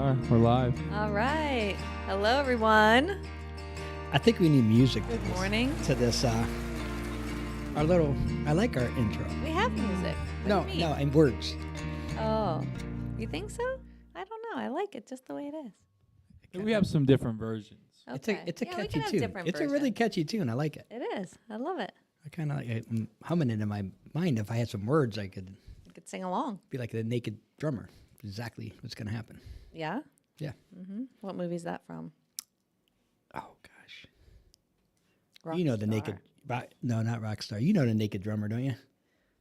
All right, we're live. All right. Hello, everyone. I think we need music. Good morning. To this, our little. I like our intro. We have music. What do you mean? No, and words. Oh, you think so? I don't know. I like it just the way it is. We have some different versions. Okay. It's a Yeah, we catchy can have tune. different It's a really versions. catchy tune. I like it. It is. I love it. I kind of I'm humming it in my mind. If I had some words, I could You could sing along. be like the naked drummer. Exactly what's gonna happen. Yeah. Yeah. What movie is that from? Oh gosh. You know the naked. No, not Rockstar. You know the Naked Drummer, don't you?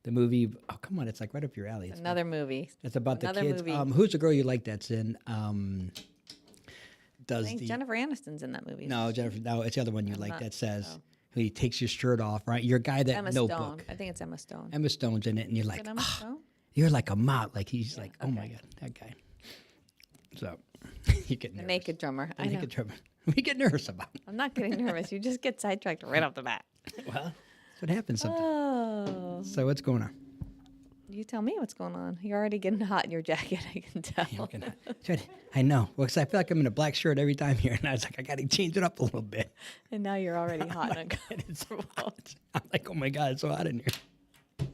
The movie. Oh come on, it's like right up your alley. It's Another movie. It's about another the kids. movie. Who's the girl you like that's in? I Does think the Jennifer Aniston's in that movie. No, Jennifer. No, it's the other one you I'm like not- that says oh. he takes your shirt off, right? You're a guy that Emma Notebook. Stone. I think it's Emma Stone. Emma Stone's in it, and you're Is like, it Emma "Ah, Stone? you're like a mott. Like he's Yeah, like, oh my okay. god, that guy. So you get The nervous. Naked Drummer. The I know. Naked Drummer. We get nervous about it. I'm not getting nervous. You just get sidetracked right off the bat. Well, that's what happens sometimes. Oh. So what's going on? You tell me what's going on. You're already getting hot in your jacket, I can tell. I know. Well, 'cause I feel like I'm in a black shirt every time here, and I was like, I got to change it up a little bit. And now you're already hot and It's uncomfortable. I'm like, oh my god, it's so hot in here.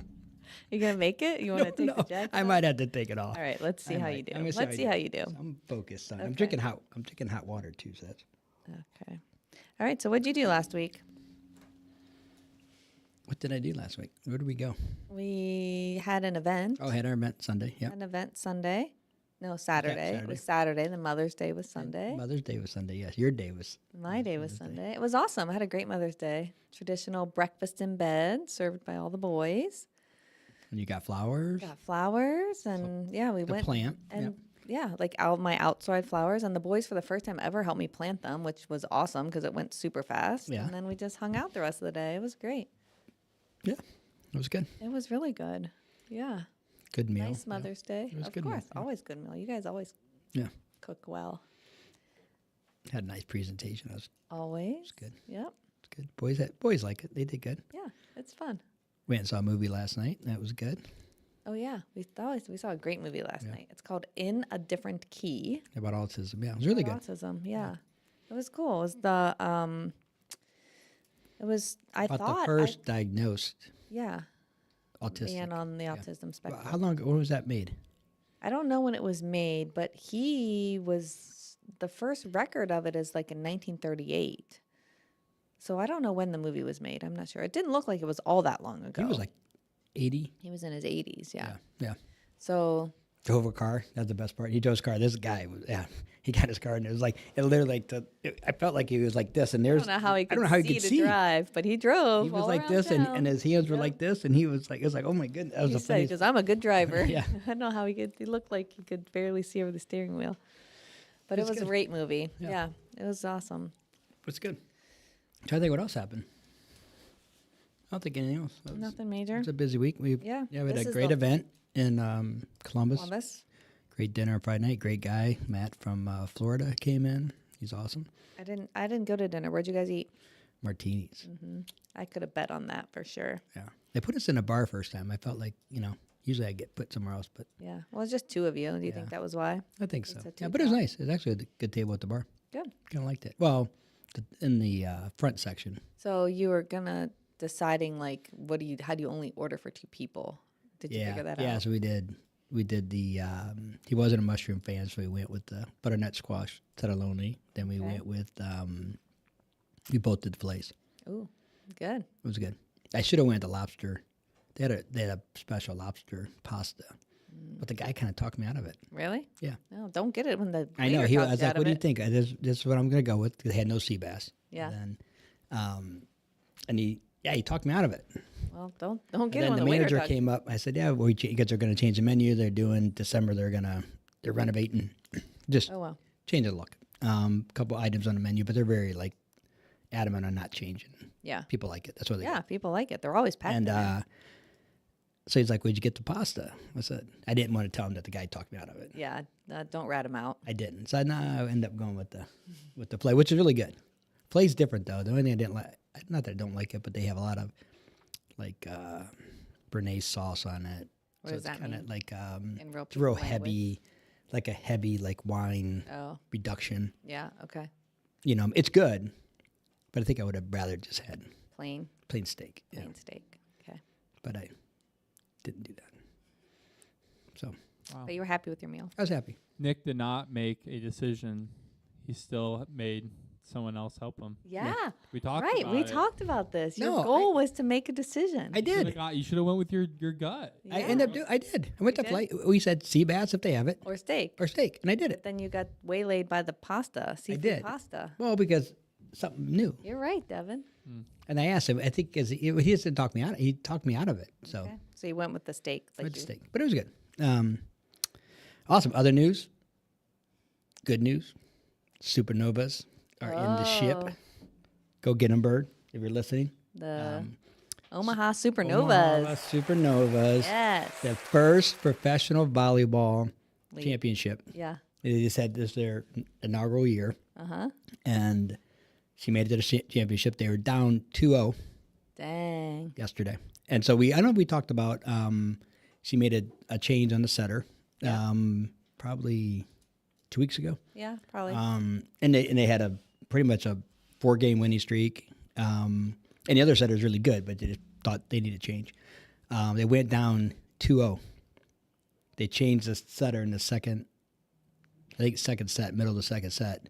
You gonna make it? You want to take the jacket? I off? might have to take it off. All right, let's see I how might. you do. I'm gonna Let's see how you do. I'm focused on. I'm Okay. drinking hot. I'm drinking hot water too. So that's. Okay. All right. So what'd you do last week? What did I do last week? Where did we go? We had an event. Oh, I had our event Sunday. Yeah. An event Sunday. No, Saturday. It Saturday. was Saturday. The Mother's Day was Sunday. Mother's Day was Sunday. Yes, your day was. My day was Mother's Day. Sunday. It was awesome. I had a great Mother's Day. Traditional breakfast in bed served by all the boys. And you got flowers. Got flowers and yeah, we The went plant. and yeah, like out my outside flowers, and the boys for the first time ever helped me plant them, which was awesome because it went super fast. Yeah. And then we just hung out the rest of the day. It was great. Yeah, it was good. It was really good. Yeah. Good meal. Nice Mother's Day. It was a Of good meal, course, yeah. always good meal. You guys always Yeah, cook well. had a nice presentation. It was Always. good. Yep. good. Boys like it. They did good. Yeah, it's fun. Went and saw a movie last night. That was good. Oh yeah, we saw a great movie last night. It's called In a Different Key. About autism. Yeah, it was really good. Autism. Yeah. It was cool. It was the It was. I About thought. the first diagnosed Yeah. autistic. Man on the Yeah. autism Well, spectrum. how long ago? When was that made? I don't know when it was made, but he was the first record of it is like in 1938. So I don't know when the movie was made. I'm not sure. It didn't look like it was all that long ago. He was like 80. He was in his 80s. Yeah. Yeah. So Drove a car. That's the best part. He drove his car. This guy was, he got his car and it was like, it literally like, I felt like he was like this. And I there's, don't know how he I could don't know how he see could to see. drive, but he drove. He was all like around this town. and his hands were Yep. like this. And he was like, it was like, oh my goodness. That was He the said, funniest. because I'm a good driver. Yeah. I don't know how he looked like he could barely see over the steering wheel. But it It's was a good. great movie. Yeah. Yeah. It was awesome. It's good. I'm trying to think what else happened. I don't think anything else. It was, Nothing major. It's a busy week. We Yeah, we had this a is great the- event in Columbus. Columbus. Great dinner Friday night. Great guy. Matt from Florida came in. He's awesome. I didn't go to dinner. Where'd you guys eat? Martinis. I could have bet on that for sure. Yeah. They put us in a bar first time. I felt like, usually I get put somewhere else, but Yeah. Well, it's just two of you. Do you think Yeah. that was why? I think so. It's a Yeah, but it was two-top. nice. It was actually a good table at the bar. Good. Kind of liked it. Well, in the front section. So you were deciding like, how do you only order for two people? Did you figure that Yeah, out? so we did the, he wasn't a mushroom fan, so we went with the butternut squash Tettaloni. Then we Okay. went with, we both did fillets. Ooh, good. It was good. I should have went the lobster. They had a special lobster pasta, but the guy kind of talked me out of it. Really? Yeah. No, don't get it when the I know. waiter I talks was you like, out of what do you it. think? This is what I'm going to go with. They had no sea bass. Yeah. And then, and he talked me out of it. Well, don't And get it then when the the waiter manager talks. came up. I said, yeah, because they're going to change the menu. They're doing December. They're renovating, just Oh wow. change the look. Couple items on the menu, but they're very like adamant on not changing. Yeah. People like it. That's what they Yeah, people like it. They're always packed. And in there. so he's like, "Where'd you get the pasta?" I said, "I didn't want to tell him that the guy talked me out of it. Yeah, don't rat him out. I didn't." So I ended up going with the play, which is really good. Play's different though. The only thing I didn't like, not that I don't like it, but they have a lot of like Bernaise sauce on it. What so does that it's kind of mean? like In real it's real people language? heavy, like a heavy like wine Oh, reduction. yeah. Okay. You know, it's good, but I think I would have rather just had Plain steak. Yeah, steak. Okay. but I didn't do that. So Wow. But you were happy with your meal. I was happy. Nick did not make a decision. He still made someone else help him. Yeah. We talked Right. about We it. talked about this. Your No, goal was to make a decision. I did. You should have went with your gut. I Yeah. ended up I did. I went to did? flight. We said sea bass if they have it, Or steak. or steak, and I did But it. then you got waylaid by the pasta, seafood did. pasta. Well, because something new. You're right, Devin. And I asked him. I think because he didn't talk me out. He talked me out of it. So Okay. So you went with the steak. I Like went to you- steak, but it was good. Awesome. Other news. Good news. Supernovas are in the ship. Oh. Go get them, Bird. If you're listening. The Omaha Supernovas. Omaha Supernovas. Yes. The first professional volleyball League. championship. Yeah. They just had this their inaugural year, and she made it to the championship. They were down 2-0 Dang. yesterday, and so I know we talked about. She made a change on the setter, probably 2 weeks ago. Yeah, probably. And they had a pretty much a 4-game winning streak. And the other setter is really good, but they just thought they needed to change. They went down 2-0. They changed the setter in the second set, middle of the second set,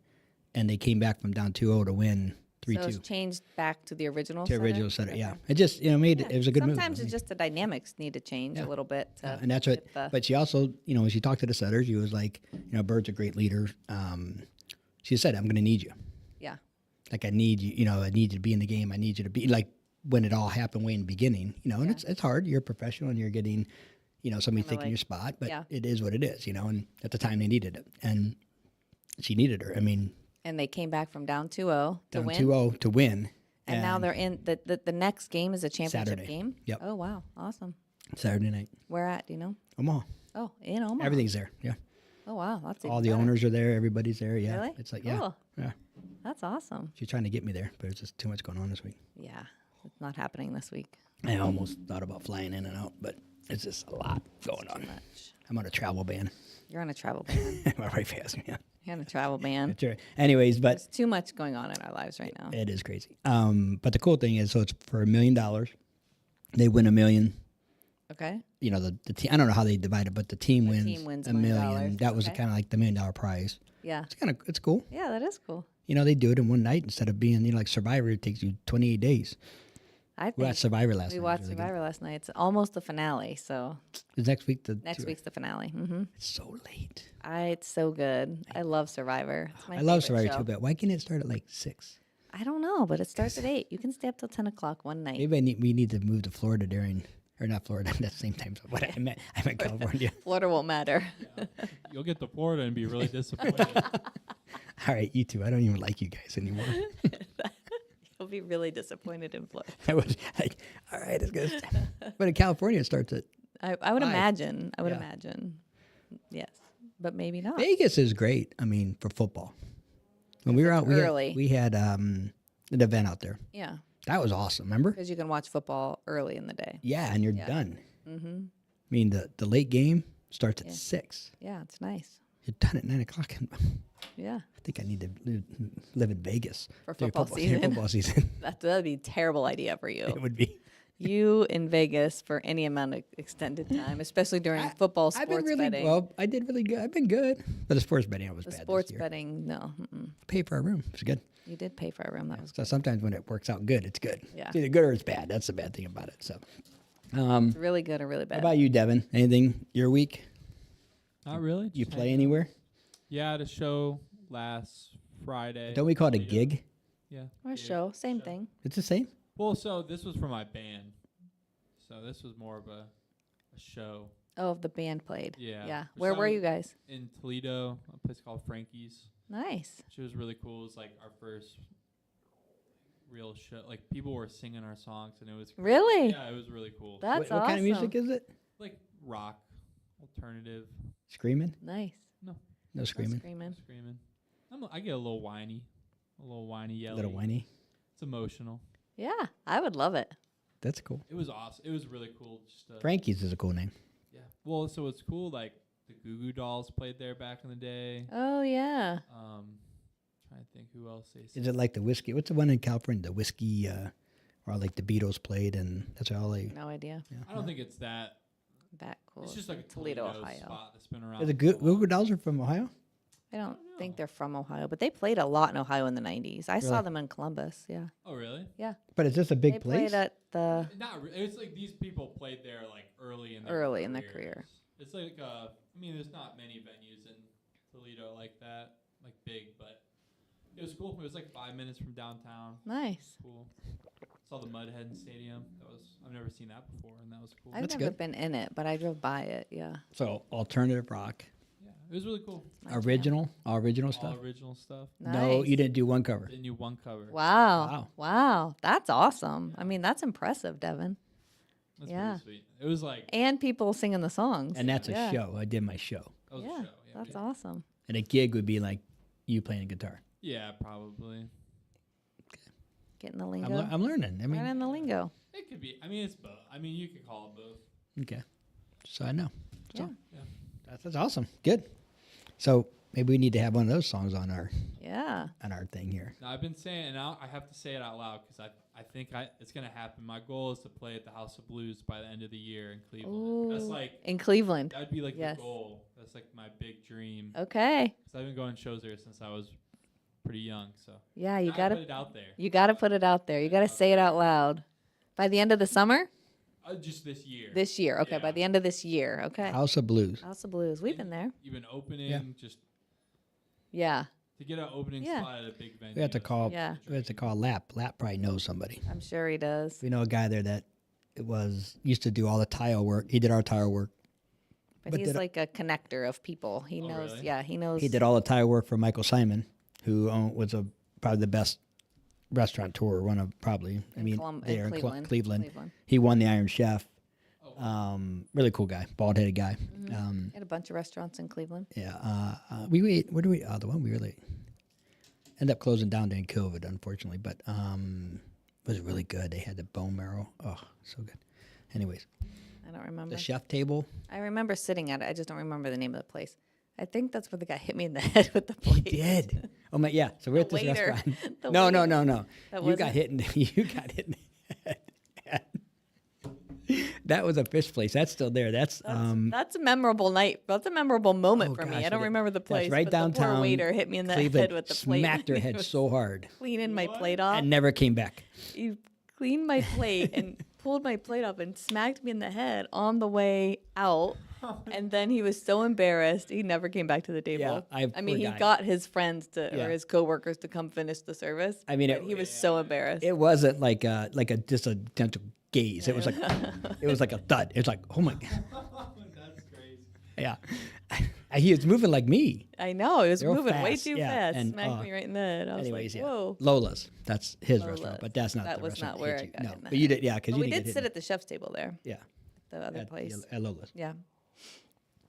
and they came back from down 2-0 to win 3-2. So it's changed back to the original To setter? original setter, Okay. yeah. It just made it was a good move. Sometimes it's just the dynamics need to change a little bit. To And that's what. get the- But she also, when she talked to the setters, she was like, Bird's a great leader. She said, "I'm going to need you. yeah. Like I need you. I need you to be in the game. I need you to be like when it all happened way in the beginning. And it's hard. You're a professional and you're getting, somebody Kinda taking like- your spot. But yeah. it is what it is. And at the time they needed it, and she needed her. I mean, And they came back from down 2-0 to down win. 2-0 to win. And now they're in the next game is a championship Saturday. game. Yep. Oh wow, awesome. Saturday night. Where at? Do you know? Omaha. Oh, in Omaha. Everything's there. Yeah. Oh wow, that's All even the better. owners are there. Everybody's there. Yeah. Really? It's like Cool. yeah. That's awesome. She's trying to get me there, but it's just too much going on this week. Yeah, it's not happening this week. I almost thought about flying in and out, but it's just a lot going on. Much. I'm on a travel ban. You're on a travel ban. My wife has me. Yeah. You're on a travel ban. Sure. Anyways, but There's too much going on in our lives right now. it is crazy. But the cool thing is, so it's for $1 million. They win $1 million. Okay. The team. I don't know how they divide it, but the team wins team wins $1 $1 million. million. That was Okay. kind of like the $1 million prize. Yeah. It's cool. Yeah, that is cool. They do it in one night instead of being like Survivor. It takes you 28 days. I We think watched Survivor last night. we It was watched really good. Survivor last night. It's almost the finale, so It's next week. next week's the finale. Mm-hmm. It's so late. It's so good. I love Survivor. It's my I love favorite Survivor show. too, but why can't it start at like 6? I don't know, but it starts at 8. You can stay up till 10 o'clock one night. Maybe we need to move to Florida or not Florida, at the same time. So what I meant California. Florida won't matter. You'll get to Florida and be really disappointed. All right, you two. I don't even like you guys anymore. You'll be really disappointed in Florida. I was like, all right, it's good. But in California, it starts at I would 5. imagine. I would Yeah. imagine. Yes, but maybe not. Vegas is great. I mean, for football. When we were out, early. we had an event out there. Yeah, That was awesome. Remember? because you can watch football early in the day. Yeah, and you're Yeah. done. Mm-hmm. I mean, the late game starts at 6. Yeah, it's nice. You're done at 9 o'clock. Yeah, I think I need to live in Vegas For during football during season. football season. that'd be a terrible idea for you. It would be. You in Vegas for any amount of extended time, especially during football I've sports been really betting. well. I did really good. I've been good, but the sports betting I was The bad. sports this year. betting, no. Mm-mm. Pay for our room. It's good. You did pay for a room. That was So sometimes when it works out good, it's good. Yeah. It's either good or it's bad. That's the bad thing about it. So, it's really good or really how bad. about you, Devin? Anything your week? Not really. You just play hanging out. anywhere? Yeah, I had a show last Friday. Don't we call it a Toledo. gig? Yeah. Or gig. show, same thing. It's the same. Well, so this was for my band. So this was more of a show Oh, the band played. Yeah. Yeah. For Where were some- you guys? in Toledo, a place called Frankie's. Nice. Which was really cool. It was like our first real show. Like people were singing our songs and it was great. Really? Yeah, it was really cool. That's what awesome. kind of music is it? Like rock, alternative, Screaming? Nice. No No screaming. Screaming. screaming. I get a little whiny, yelly. Little whiny. It's emotional. Yeah, I would love it. That's cool. It was awesome. It was really cool. Just Frankie's is a cool name. yeah. Well, so it's cool. Like the Goo Goo Dolls played there back in the day. Oh yeah. Trying to think who else they. Is it like the whiskey? What's the one in California? The whiskey, where like the Beatles played, and that's all they. No idea. Yeah. I don't think it's that. That cool. It's just like a Toledo, Toledo Ohio. spot that's been around. The for a while. Google Dolls are from Ohio. I don't know. think they're from Ohio, but they played a lot in Ohio in the 90s. I saw Really? them in Columbus. Yeah. Oh really? Yeah. But is this a big They place? played at the Not. It's like these people played there like early in their career. It's like I mean, there's not many venues in Toledo like that, like big, but it was cool. It was like 5 minutes from downtown. Nice. Cool. Saw the Mudhead Stadium. I've never seen that before, and that was cool. I've That's never good. been in it, but I drove by it. Yeah. So alternative rock, Yeah, it was really cool. My jam. original, all original stuff. All original stuff. No, Nice. you didn't do one cover. Didn't do one cover. Wow. Wow. That's awesome. I mean, that's impressive, Devin. That's Yeah. pretty sweet. It was like And people singing the songs. And that's Yeah. a show. I did my show. that was Yeah. a show. Yeah, That's we- awesome. And a gig would be like you playing a guitar. Yeah, probably. Getting the lingo. I'm learning. I mean, Learning the lingo. It could be. I mean, it's both. I mean, you could call it both. okay. So I know. Yeah. Yeah. That's awesome. Good. So maybe we need to have one of those songs on our Yeah. thing here. Now I've been saying, and I have to say it out loud because I think it's gonna happen. My goal is to play at the House of Blues by the end of the year in Cleveland. That's Ooh. like In Cleveland. that'd be like Yes. the goal. That's like my big dream. Okay. Because I've been going to shows there since I was pretty young. So Yeah, you I gotta put it out there. you gotta put it out there. You gotta say it out loud. By the end of the summer? Just this year. This year. Okay, by Yeah. the end of this year. Okay. House of Blues. House of Blues. We've been there. You've been opening Yeah. just Yeah. to get an opening Yeah. spot at a big venue. We have to is call. Yeah. We have to call Lap. Lap probably knows somebody. I'm sure he does. We know a guy there that used to do all the tile work. He did our tile work. But But he's did I- like a connector of people. He Oh, knows. really? Yeah, he knows. He did all the tile work for Michael Simon, who was probably the best restaurateur. One of probably. I in mean, in there in Cleveland. Cleveland. He won the Iron Chef. Oh, wow. Really cool guy, bald headed guy. He had a bunch of restaurants in Cleveland. Yeah. We ate. Where do we? The one we really ended up closing down during COVID, unfortunately. But it was really good. They had the bone marrow. Oh, so good. Anyways, I don't remember. the chef table. I remember sitting at it. I just don't remember the name of the place. I think that's where the guy hit me in the head with the plate. Did. Oh my, yeah. So we're at this waiter. restaurant. The No. That You got wasn't- hit in. You got hit in the head. That was a fish place. That's still there. That's That's a memorable night. That's a memorable moment Oh, for me. gosh, I don't it- remember the that's place. right but the downtown poor waiter hit me in the head Cleveland. with the plate. Smacked her He head was so hard cleaning my What? plate off. and never came back. He cleaned my plate and pulled my plate up and smacked me in the head on the way out. And then he was so embarrassed, he never came back to the table. I I mean, poor he guy. got his friends to Yeah. or his coworkers to come finish the service. I mean, but he was so embarrassed. It wasn't like a just a gentle gaze. It was like a thud. It was like, oh my god, That's crazy. yeah. He was moving like me. I know, he was Real moving way fast, too yeah, fast. and, Smacked me right in the head. I was Anyways, like, yeah. whoa. Lola's. That's his Lola's. restaurant, but that's not That the was restaurant not that where hit I you. got No, hit in the but you head. did, yeah, because But you we didn't did get sit hit at the chef's table there, yeah, the other place. at Lola's. Yeah.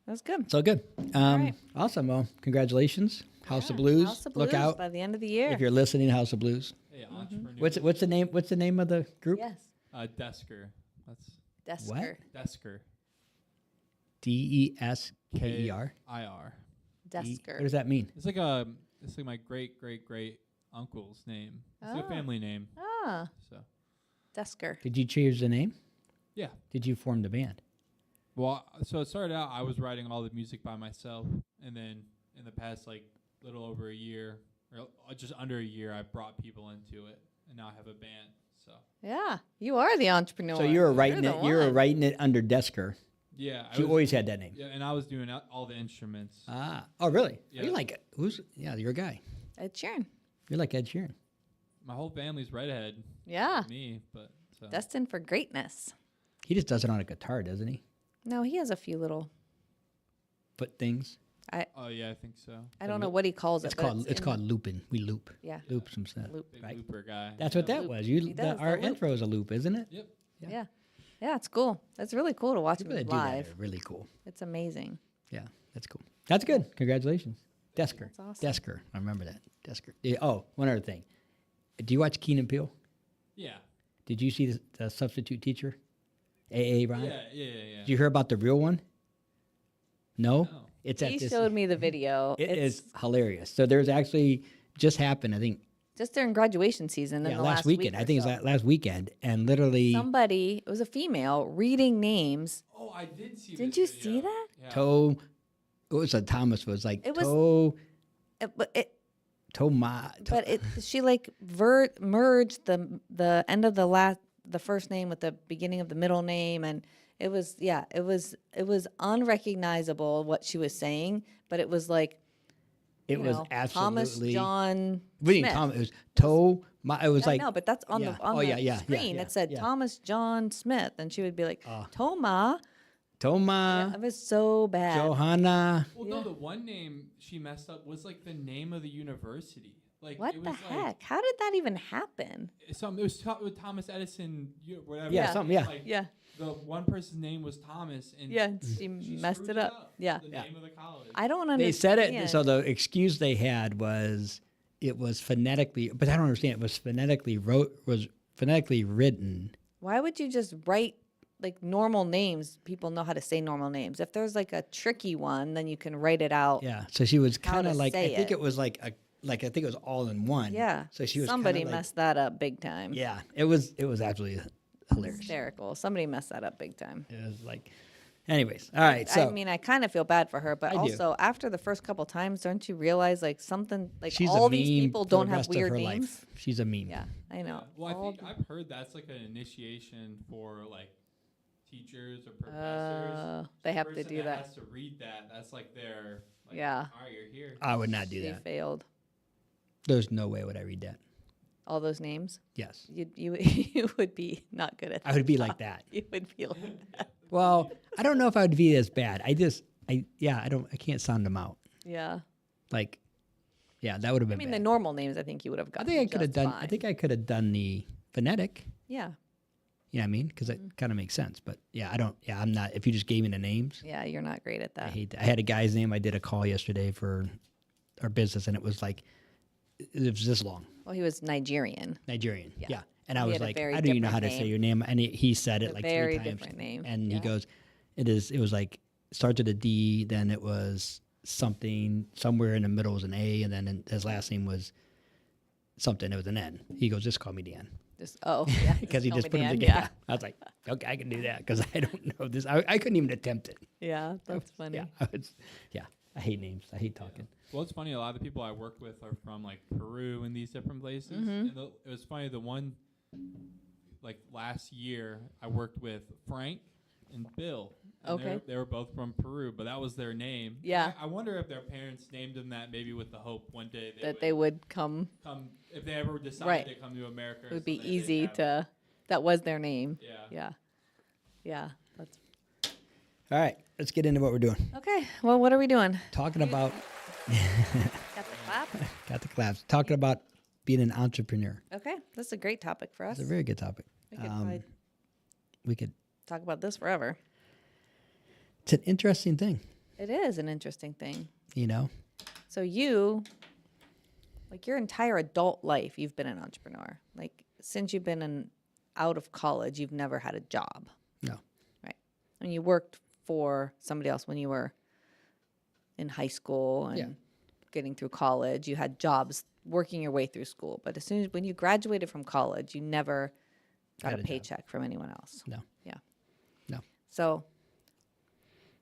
That was good. So good. right. Awesome. Well, congratulations, House of Yeah, Blues. House of Look Blues out by the end of the year. if you're listening. House of Blues. Hey, entrepreneur. What's the name? What's the name of the group? Yes. Desker. That's Desker. Desker. Desker. IR. Desker. What does that mean? It's like my great uncle's name. It's Oh. a family name. Ah, So Desker. Did you change the name? yeah. Did you form the band? Well, so it started out I was writing all the music by myself, and then in the past like little over a year, or just under a year, I brought people into it, and now I have a band. So Yeah, you are the entrepreneur. So you were writing You're it. the You were one. writing it under Desker. yeah, You always had that name. yeah, and I was doing all the instruments. Ah. Oh, really? Yeah. You like it? Yeah, you're a guy. Ed Sheeran. You're like Ed Sheeran. My whole family's redhead. Yeah, Me, but so. destined for greatness. He just does it on a guitar, doesn't he? No, he has a few little. Foot things. Oh yeah, I think so. I don't know what he calls it. It's but called. It's in called looping. We loop. Yeah. Loop some stuff. Loop. Big Right. looper guy. That's what Yeah. that Loop. was. He does, Our the loop. intro is a loop, isn't it? Yep. Yeah. Yeah, it's cool. It's really cool to watch People him that do that live. are really cool. It's amazing. Yeah, that's cool. That's good. Congratulations. Desker. That's awesome. Desker. I remember that. Desker. Yeah, oh, one other thing. Do you watch Keen and Peele? Yeah. Did you see the substitute teacher? A.A. Ryan? Yeah. Did you hear about the real one? No? No. It's at He this. showed me the video. It It's is hilarious. So there's actually just happened. I think just during graduation season in the last weekend. week I or think so. it's last weekend, and literally Somebody, it was a female, reading names. Oh, I did see. Didn't this you see video. that? Yeah. Toe. It was a Thomas was like It was- toe But it, Toma. but it, she like merged the end of the first name with the beginning of the middle name, and it was unrecognizable what she was saying, but it was like It you was know, absolutely Thomas John What do you mean, Smith. Tom? It was toe. It was like No, but that's on yeah. the on Oh, the yeah, screen. yeah, It said yeah. Thomas John Smith, and she would be like Toma. Toma, It was so bad. Johanna. Well, no, the one name she messed up was like the name of the university. Like What it the was heck? like How did that even happen? it was with Thomas Edison, whatever. Yeah, something, yeah. Like, Yeah. The one person's name was Thomas, and Yeah, she messed screwed it up. Yeah. The Yeah. name of the college. I don't understand. They said it. So the excuse they had was it was phonetically, but I don't understand. It was phonetically written. Why would you just write like normal names? People know how to say normal names. If there's like a tricky one, then you can write it out. Yeah. So she was How kind of to like say I think it. it was like I think it was all in one. Yeah. So she was Somebody kinda like- messed that up big time. Yeah. It was absolutely hilarious. Hysterical. Somebody messed that up big time. It was like, anyways. All right. So I mean, I kind of feel bad for her, but I do. also after the first couple times, don't you realize like something like she's all a these meme people for don't the have rest of weird her names? life. She's a meme. Yeah, I know. Well, I All think I've heard that's like an initiation for like teachers or professors. they The have to person do that. Has to read that. That's like their. Like, Yeah. All right, you're here. I would not do She that. failed. There's no way would I read that. All those names. Yes. You you would be not good at that. I would be like that. You would be like that. Well, I don't know if I would be as bad. I can't sound them out. Yeah. Like, yeah, that would have I been mean, bad. the normal names, I think you would have I gotten. think I could have just done. I fine. think I could have done the phonetic. Yeah. You know what I mean? Because it kind of makes sense. But yeah, I don't. Yeah, I'm not. If you just gave me the names, Yeah, you're not great at I that. hate that. I had a guy's name. I did a call yesterday for our business, and it was like it was this long. Well, he was Nigerian. Nigerian. Yeah. Yeah. And I He was had a like, very I don't even know how to different say your name. And he said it A like very 3 times. different name. And he Yeah. goes, it was like, starts with a D, then it was something, somewhere in the middle was an A, and then his last name was something, it was an N. He goes, just call me Dan. Just yeah. Because he Call just me put them Dan, together. I was like, okay, I can do that because I don't know this. I couldn't even attempt it. Yeah, that's funny. Yeah, I hate names. I hate talking. Well, it's funny. A lot of the people I work with are from like Peru and these different places. Mm-hmm. And it was funny. The one, like last year, I worked with Frank and Bill. And Okay. They were both from Peru, but that was their name. Yeah. I wonder if their parents named them that maybe with the hope one day They would come. come if they ever decided Right. to come to America. It would be someday, they'd easy have- to. That was their name. Yeah. Yeah. Yeah. That's All right, let's get into what we're doing. okay. Well, what are we doing? Talking about, Got the clap. got the claps, talking about being an entrepreneur. Okay, that's a great topic for us. It's a very good topic. We could probably We could, talk about this forever. it's an interesting thing, It is an interesting thing. you know? So you, like your entire adult life, you've been an entrepreneur. Like since you've been out of college, you've never had a job, No. right? And you worked for somebody else when you were in high school and Yeah. getting through college. You had jobs working your way through school. But as soon as when you graduated from college, you never got Had a a job. paycheck from anyone else. No. Yeah. No. So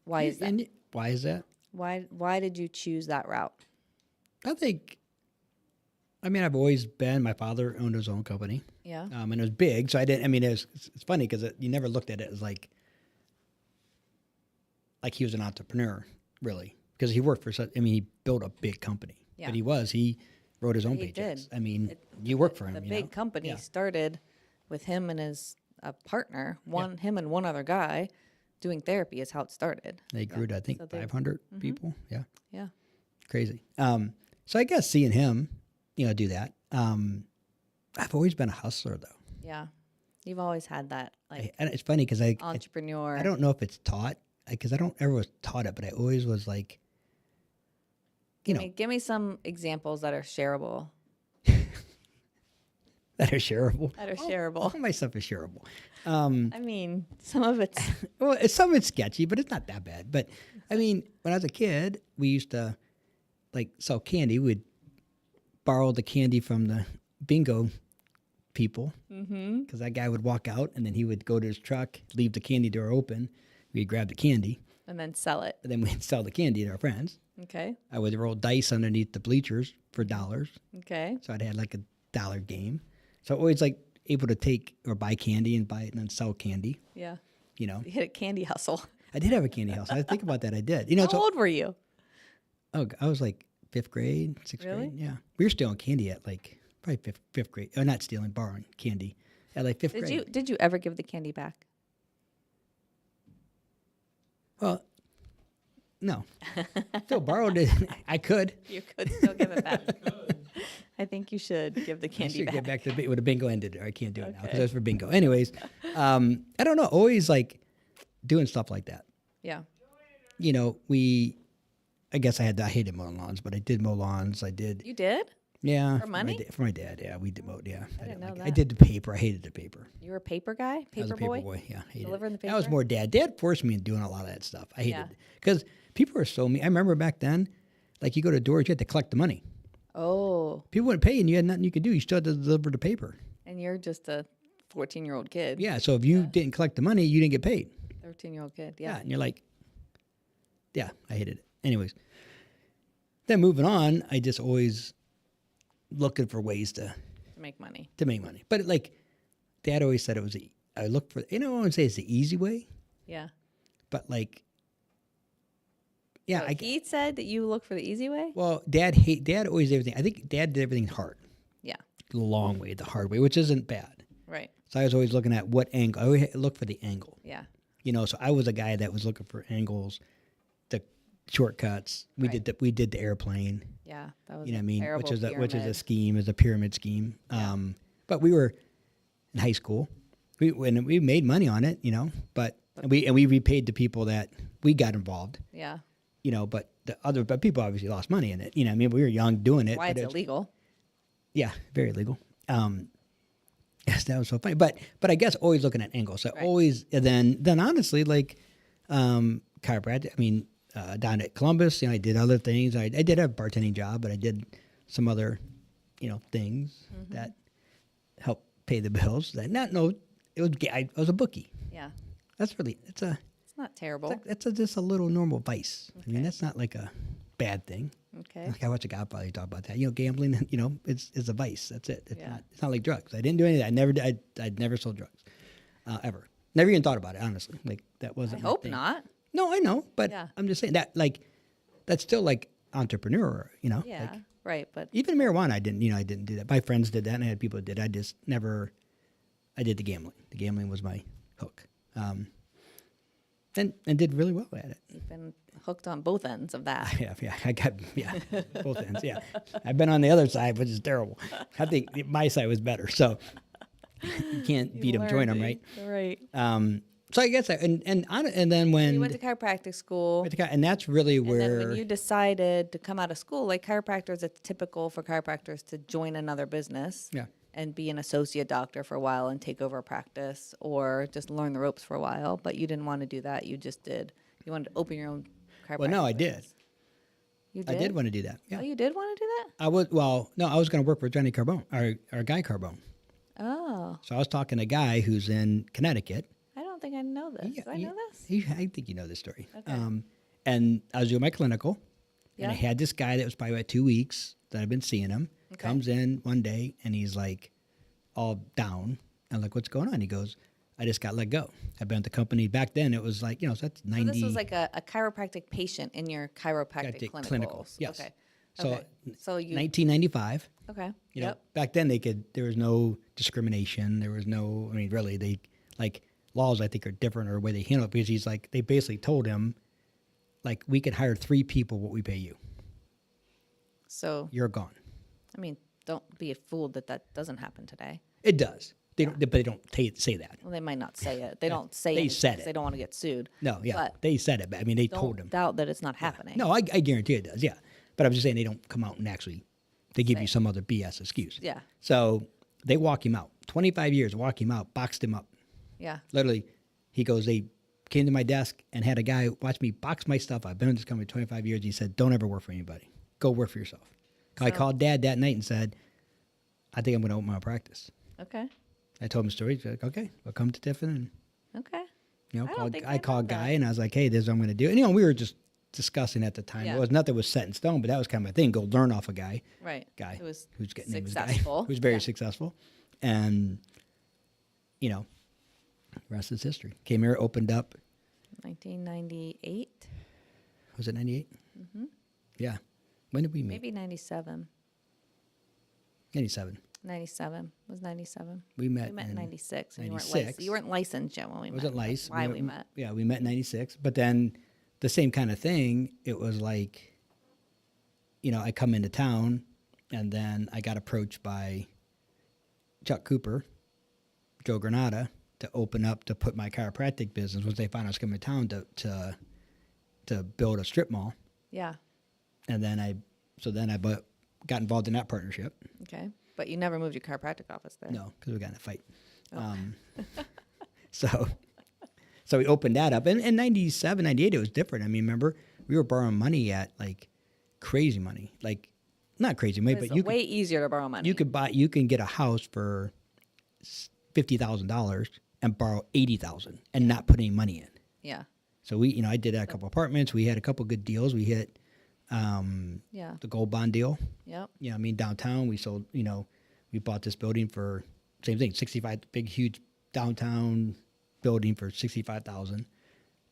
why is that? And why is that? Why did you choose that route? I think, I mean, I've always been, my father owned his own company, Yeah. and it was big. So I didn't, I mean, it's funny because you never looked at it as like he was an entrepreneur, really. Because he worked for such, I mean, he built a big company. Yeah. But he wrote his own He paychecks. did. I mean, you work for him, The you big know? company Yeah. started with him and his partner, him and one other guy doing therapy is how it started. They grew to, I think, So they- 500 people. Yeah. Yeah. Crazy. So I guess seeing him, do that. I've always been a hustler, though. Yeah. You've always had that like And it's funny because I entrepreneur. don't know if it's taught, because I don't ever was taught it, but I always was like, give me some examples that are shareable. that are shareable. That are shareable. All my stuff is shareable. I mean, some of it's Well, some of it's sketchy, but it's not that bad. But I mean, when I was a kid, we used to like sell candy. We'd borrow the candy from the bingo people because that guy would walk out and then he would go to his truck, leave the candy door open. We'd grab the candy and then sell it. and then we'd sell the candy to our friends. Okay. I would roll dice underneath the bleachers for dollars. Okay. So I'd had like a dollar game. So always like able to take or buy candy and buy it and then sell candy. Yeah. You know, You hit a candy hustle. I did have a candy house. I think about that. I did. You know, How old were you? oh, I was like 5th grade, 6th Really? grade. Yeah, we were stealing candy at like probably fifth grade. Or not stealing, borrowing candy at like 5th grade. Did you ever give the candy back? Well, no. Still borrowed it. I could. You could still give it back. I think you should give the I candy should back. get back to the bingo ended. I can't do it now because Okay. that was for bingo. Anyways, I don't know. Always like doing stuff like that. Yeah. You know, I guess I hated mowing lawns, but I did mow lawns. I did. You did? Yeah. For money? For my dad, yeah. We did mow, yeah. I didn't know I that. did the paper. I hated the paper. You were a paper guy? I was Paper a paper boy? boy. Yeah, hated Delivering it. the That was paper? more dad. Dad forced me into doing a lot of that stuff. I hated Yeah. it because people were so mean. I remember back then, like you go to doors, you had to collect the money. Oh, People wouldn't pay, and you had nothing you could do. You still had to deliver the paper. and you're just a 14-year-old kid. Yeah, so if you didn't collect the money, you didn't get paid. 13-year-old kid. Yeah, Yeah. and you're like, yeah, I hated it. Anyways, then moving on, I just always looking for ways to To make money. make money. But like, Dad always said it was I look for. I wouldn't say it's the easy way, Yeah. but like, yeah, So he said that you look for the easy way? Well, Dad always did everything. I think Dad did everything hard, Yeah. the long way, the hard way, which isn't bad. Right. So I was always looking at what angle. I always look for the angle. Yeah. You know, so I was a guy that was looking for angles, the shortcuts. We Right. did the airplane. Yeah. That was You know what I a mean? terrible Which is a pyramid. scheme, is a pyramid scheme. But we were in high school. We made money on it, you know. But we repaid the people that we got involved. Yeah. You know, but people obviously lost money in it. You know, I mean, we were young doing it. Why but it's illegal. Yeah, very illegal. Yes, that was so funny. But I guess always looking at angles. So Right. always, and then honestly, like chiropractic. I mean, down at Columbus, you know, I did other things. I did have a bartending job, but I did some other, you know, things that helped pay the bills. I was a bookie. Yeah. That's really it's not terrible. just a little normal vice. I mean, Okay. that's not like a bad thing. Okay. Like I watch a Godfather talk about that. You know, gambling. You know, it's a vice. That's it. It's Yeah. not like drugs. I didn't do anything. I never did. I'd never sold drugs, ever. Never even thought about it. Honestly, like that I wasn't. my hope thing. not. No, I know, but Yeah. I'm just saying that that's still like entrepreneur. You know, Yeah. Like, Right. But even marijuana, I didn't do that. My friends did that, and I had people that did. I just never. I did the gambling. The gambling was my hook. And did really well at it. you've been hooked on both ends of that. I got both ends. Yeah, I've been on the other side, which is terrible. I think my side was better. So you can't beat them, join them, right? Right. So I guess and then when You went to chiropractic school. and that's really And then where when you decided to come out of school, like chiropractors, it's typical for chiropractors to join another business. Yeah. And be an associate doctor for a while and take over a practice or just learn the ropes for a while. But you didn't want to do that. You wanted to open your own chiropractic well, no, I business. did. You did? I did want to do that. Yeah, Oh, you did want to do that? I was. Well, no, I was going to work with Johnny Carbone, our guy Carbone. Oh, So I was talking to a guy who's in Connecticut. I don't think I know this. Yeah, Do I know this? I think you know this story. Okay. And I was doing my clinical, and I Yeah. had this guy that was probably about 2 weeks that I've been seeing him. Okay. Comes in one day, and he's like all down. I'm like, what's going on? He goes, I just got let go. I've been at the company. Back then, it was like, you know, so that's 90. So this was like a chiropractic patient in your chiropractic Chiropractic clinicals. clinical, yes. Okay. So, Okay. So you 1995. okay? You know, Yep. back then there was no discrimination. There was no, I mean, really, they like laws, I think, are different or the way they handle it because he's like, they basically told him, like, we could hire 3 people what we pay you. So You're gone. I mean, don't be fooled that doesn't happen today. It does. But they don't say that. Well, they might not say it. They don't say They it said because it. they don't want to get sued. No, yeah, But they said it. But I mean, they told don't him. doubt that it's not happening. No, I guarantee it does. Yeah, but I'm just saying they don't come out and actually they give you some other BS excuse. Yeah. So They walk him out. 25 years, walk him out, boxed him up. Yeah. Literally, he goes, they came to my desk and had a guy watch me box my stuff. I've been in this company 25 years. He said, don't ever work for anybody. Go work for yourself. I called Dad that night and said, I think I'm going to open my own practice. Okay. I told him the story. He's like, okay, well, come to Tiffin. And, Okay. I called Guy and I was like, hey, this is what I'm going to do. And, we were just discussing at the time. Yeah. It was nothing was set in stone, but that was kind of my thing. Go learn off a guy. Right. Guy. It was who's getting successful. Who's very successful. And, rest is history. Came here, opened up. 1998. Was it 98? Mm-hmm. Yeah. When did we meet? Maybe 97. 97. 97. It was 97. We met in in 96. And 96. You weren't licensed yet when we met. Wasn't licensed. That's why we met. Yeah, we met in 96. But then the same kind of thing, it was like, I come into town and then I got approached by Chuck Cooper, Joe Granada, to open up, to put my chiropractic business once they found I was coming to town to build a strip mall. Yeah. And then I got involved in that partnership. Okay. But you never moved your chiropractic office there. No, because we got in a fight. Oh. So we opened that up. And in 97, 98, it was different. I mean, remember, we were borrowing money at like crazy money. Like, not crazy money, but way easier to borrow money. You can get a house for $50,000 and borrow $80,000 and not put any money in. Yeah. So I did a couple apartments. We had a couple good deals. We hit the gold bond deal. Yep. Yeah, downtown we sold, we bought this building for same thing, 65, big, huge downtown building for 65,000.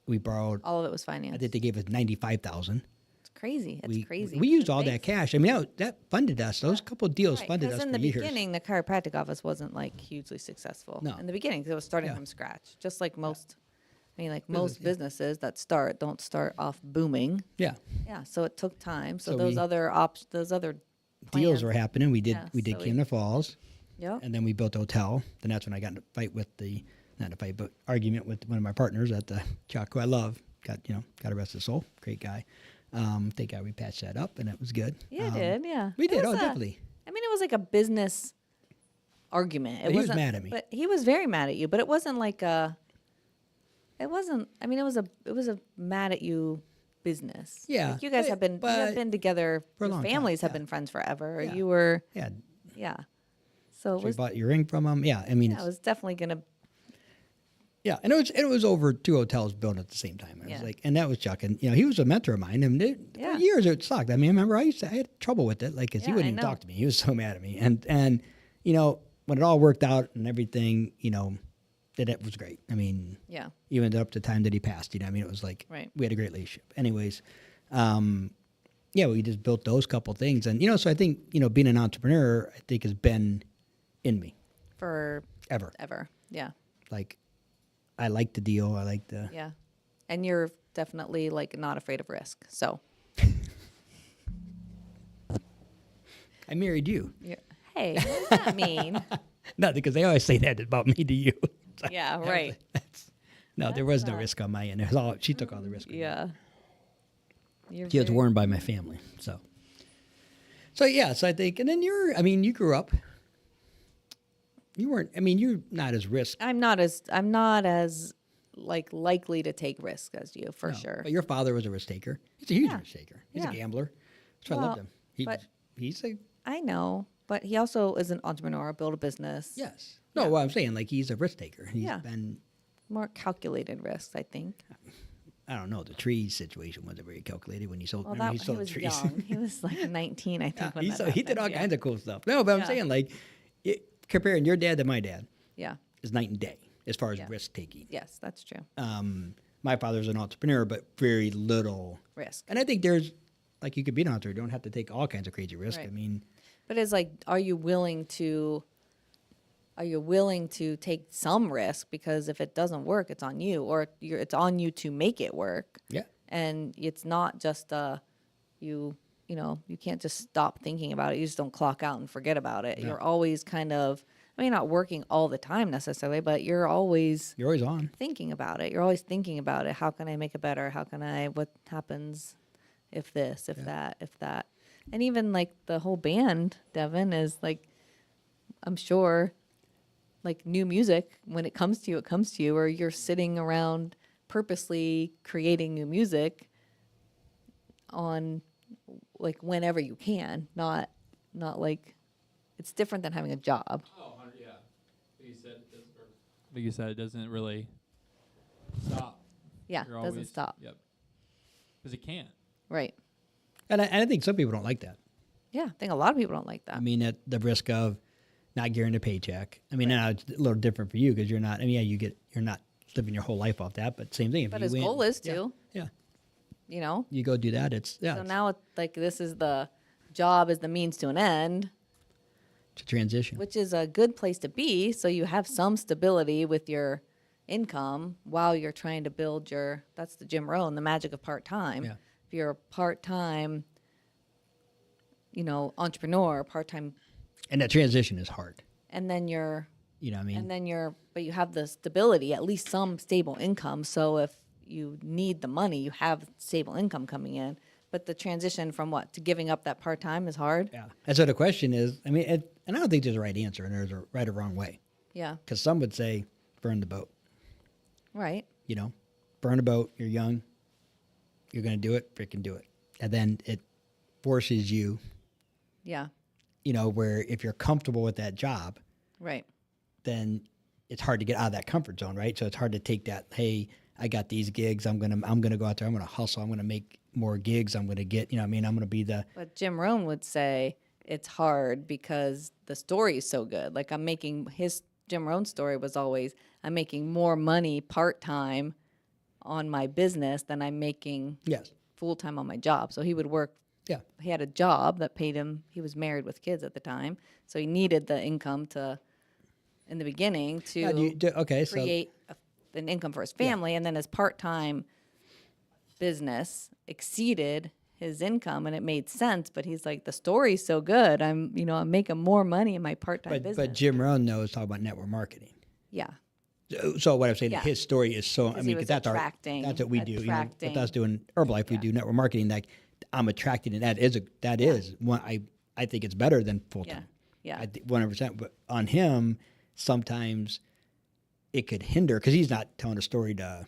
We borrowed. All of it was financed. I think they gave us 95,000. It's crazy. It's crazy. We used all that cash. I mean, that funded us. Those couple of deals funded us for years. Because in the beginning, the chiropractic office wasn't like hugely successful. No. In the beginning, because it was starting from scratch, just like most. Most yeah. businesses that don't start off booming. Yeah. Yeah. So it took time. So, So those we- other Deals plans. were happening. We did Yeah, so Camden Falls, Yep. and then we built a hotel. Then that's when I got in a fight with not a fight, but argument with one of my partners at the Chuck, who I love. God rest his soul. Great guy. Thank God we patched that up, and it was good. Yeah, did. Yeah. We It did. was Definitely. it was like a business argument. But he was mad at me. But he was very mad at you. But it wasn't like a. It wasn't. It was a mad at you business. Yeah, Like you guys but- you have been together. for a Your long time, families have yeah. been friends forever. Yeah. You were. Yeah. Yeah. So it So we was. bought your ring from him. Yeah. I mean, Yeah, it was definitely gonna. yeah, and it was over 2 hotels built at the same time. It was like, and that was Chuck, and he was a mentor of mine, and Yeah. for years it sucked. I mean, I remember I had trouble with it, like, because he Yeah, wouldn't I even know. talk to me. He was so mad at me, and when it all worked out and everything, that it was great. I mean, Yeah. even up to the time that he passed, it was like Right. we had a great relationship. Anyways, we just built those couple things, and so I think being an entrepreneur, I think has been in me Ever. Yeah. like. I like the deal. I like the. Yeah. And you're definitely like not afraid of risk. So. I married you. Hey, what does that mean? Nothing, because they always say that about me to you. So Yeah, right. there was no risk on my end. It was all, she took all the risk. Yeah. She was warned by my family. So I think, and then you grew up. You weren't, you're not as risk. I'm not as like likely to take risk as you for No, sure. But your father was a risk taker. He's a huge Yeah. risk taker. He's Yeah. a gambler. That's why I loved him. but- He's a, I know, but he also is an entrepreneur, built a business. yes. No, what I'm saying, like, he's a risk taker. He's Yeah. been, More calculated risks, I think. I don't know, the trees situation wasn't very calculated when he sold, Well, remember, he he sold was trees. young. He was like 19, I think. When he did all happened. kinds of cool stuff. No, but I'm Yeah. saying, like, comparing your dad to my dad Yeah. is night and day as far as Yeah. risk taking. Yes, that's true. My father's an entrepreneur, but very little Risk. And I think there's, like, you could be an entrepreneur. You don't have to take all kinds of crazy risk. Right. I mean, But it's like, are you willing to take some risk? Because if it doesn't work, it's on you, or it's on you to make it work. yeah, And it's not just you can't just stop thinking about it. You just don't clock out and forget about it. No. You're always kind of, not working all the time necessarily, but you're always you're always on. thinking about it. You're always thinking about it. How can I make it better? What happens if this, if that, if that? And even like the whole band, Devin, is like, I'm sure, like new music, when it comes to you, it comes to you, or you're sitting around purposely creating new music on like whenever you can, not like it's different than having a job. Oh, yeah. Like you said, it doesn't really stop. Yeah, You're doesn't always- stop. Yep. Because it can't. Right. And I think some people don't like that. Yeah, I think a lot of people don't like that. I mean, at the risk of not getting a paycheck. I mean, now it's a little different for you because you're not. I mean, yeah, you're not living your whole life off that, but same thing. If But you his win- goal is yeah, to, yeah, you know. you go do that. It's So it's now it's like this is the job is the means to an end, a transition. which is a good place to be. So you have some stability with your income while you're trying to build your. That's the Jim Rohn, the magic of part time. Yeah. If you're a part time, entrepreneur, part time, And that transition is hard. and then you're You know what I mean? and then but you have the stability, at least some stable income. So if you need the money, you have stable income coming in. But the transition from what to giving up that part time is hard. Yeah. And so the question is, I mean, and I don't think there's a right answer and there's a right or wrong way. Yeah. Because some would say, burn the boat. Right. You know, burn the boat. You're young. You're going to do it. Freaking do it. And then it forces you, Yeah. where if you're comfortable with that job, Right. then it's hard to get out of that comfort zone, right? So it's hard to take that, hey, I got these gigs. I'm gonna go out there. I'm gonna hustle. I'm gonna make more gigs. I'm gonna get, I'm gonna be the But Jim Rohn would say it's hard because the story is so good. Like Jim Rohn's story was always, I'm making more money part-time on my business than I'm making yes, full-time on my job. So he would work. yeah, He had a job that paid him. He was married with kids at the time. So he needed the income in the beginning to yeah. Okay, so create an income for his family. And then his part-time business exceeded his income and it made sense. But he's like, the story's so good. I'm making more money in my part-time business. but Jim Rohn knows talk about network marketing. Yeah. So what I'm saying, Yeah. his story is so. I 'Cause he mean, was 'cause that's attracting- that's what we do. With attracting. us doing Herbalife, we Yeah. do network marketing. Like I'm attracted, and that is one. I think it's better than full time. Yeah. I think 100%. But on him, sometimes it could hinder because he's not telling a story to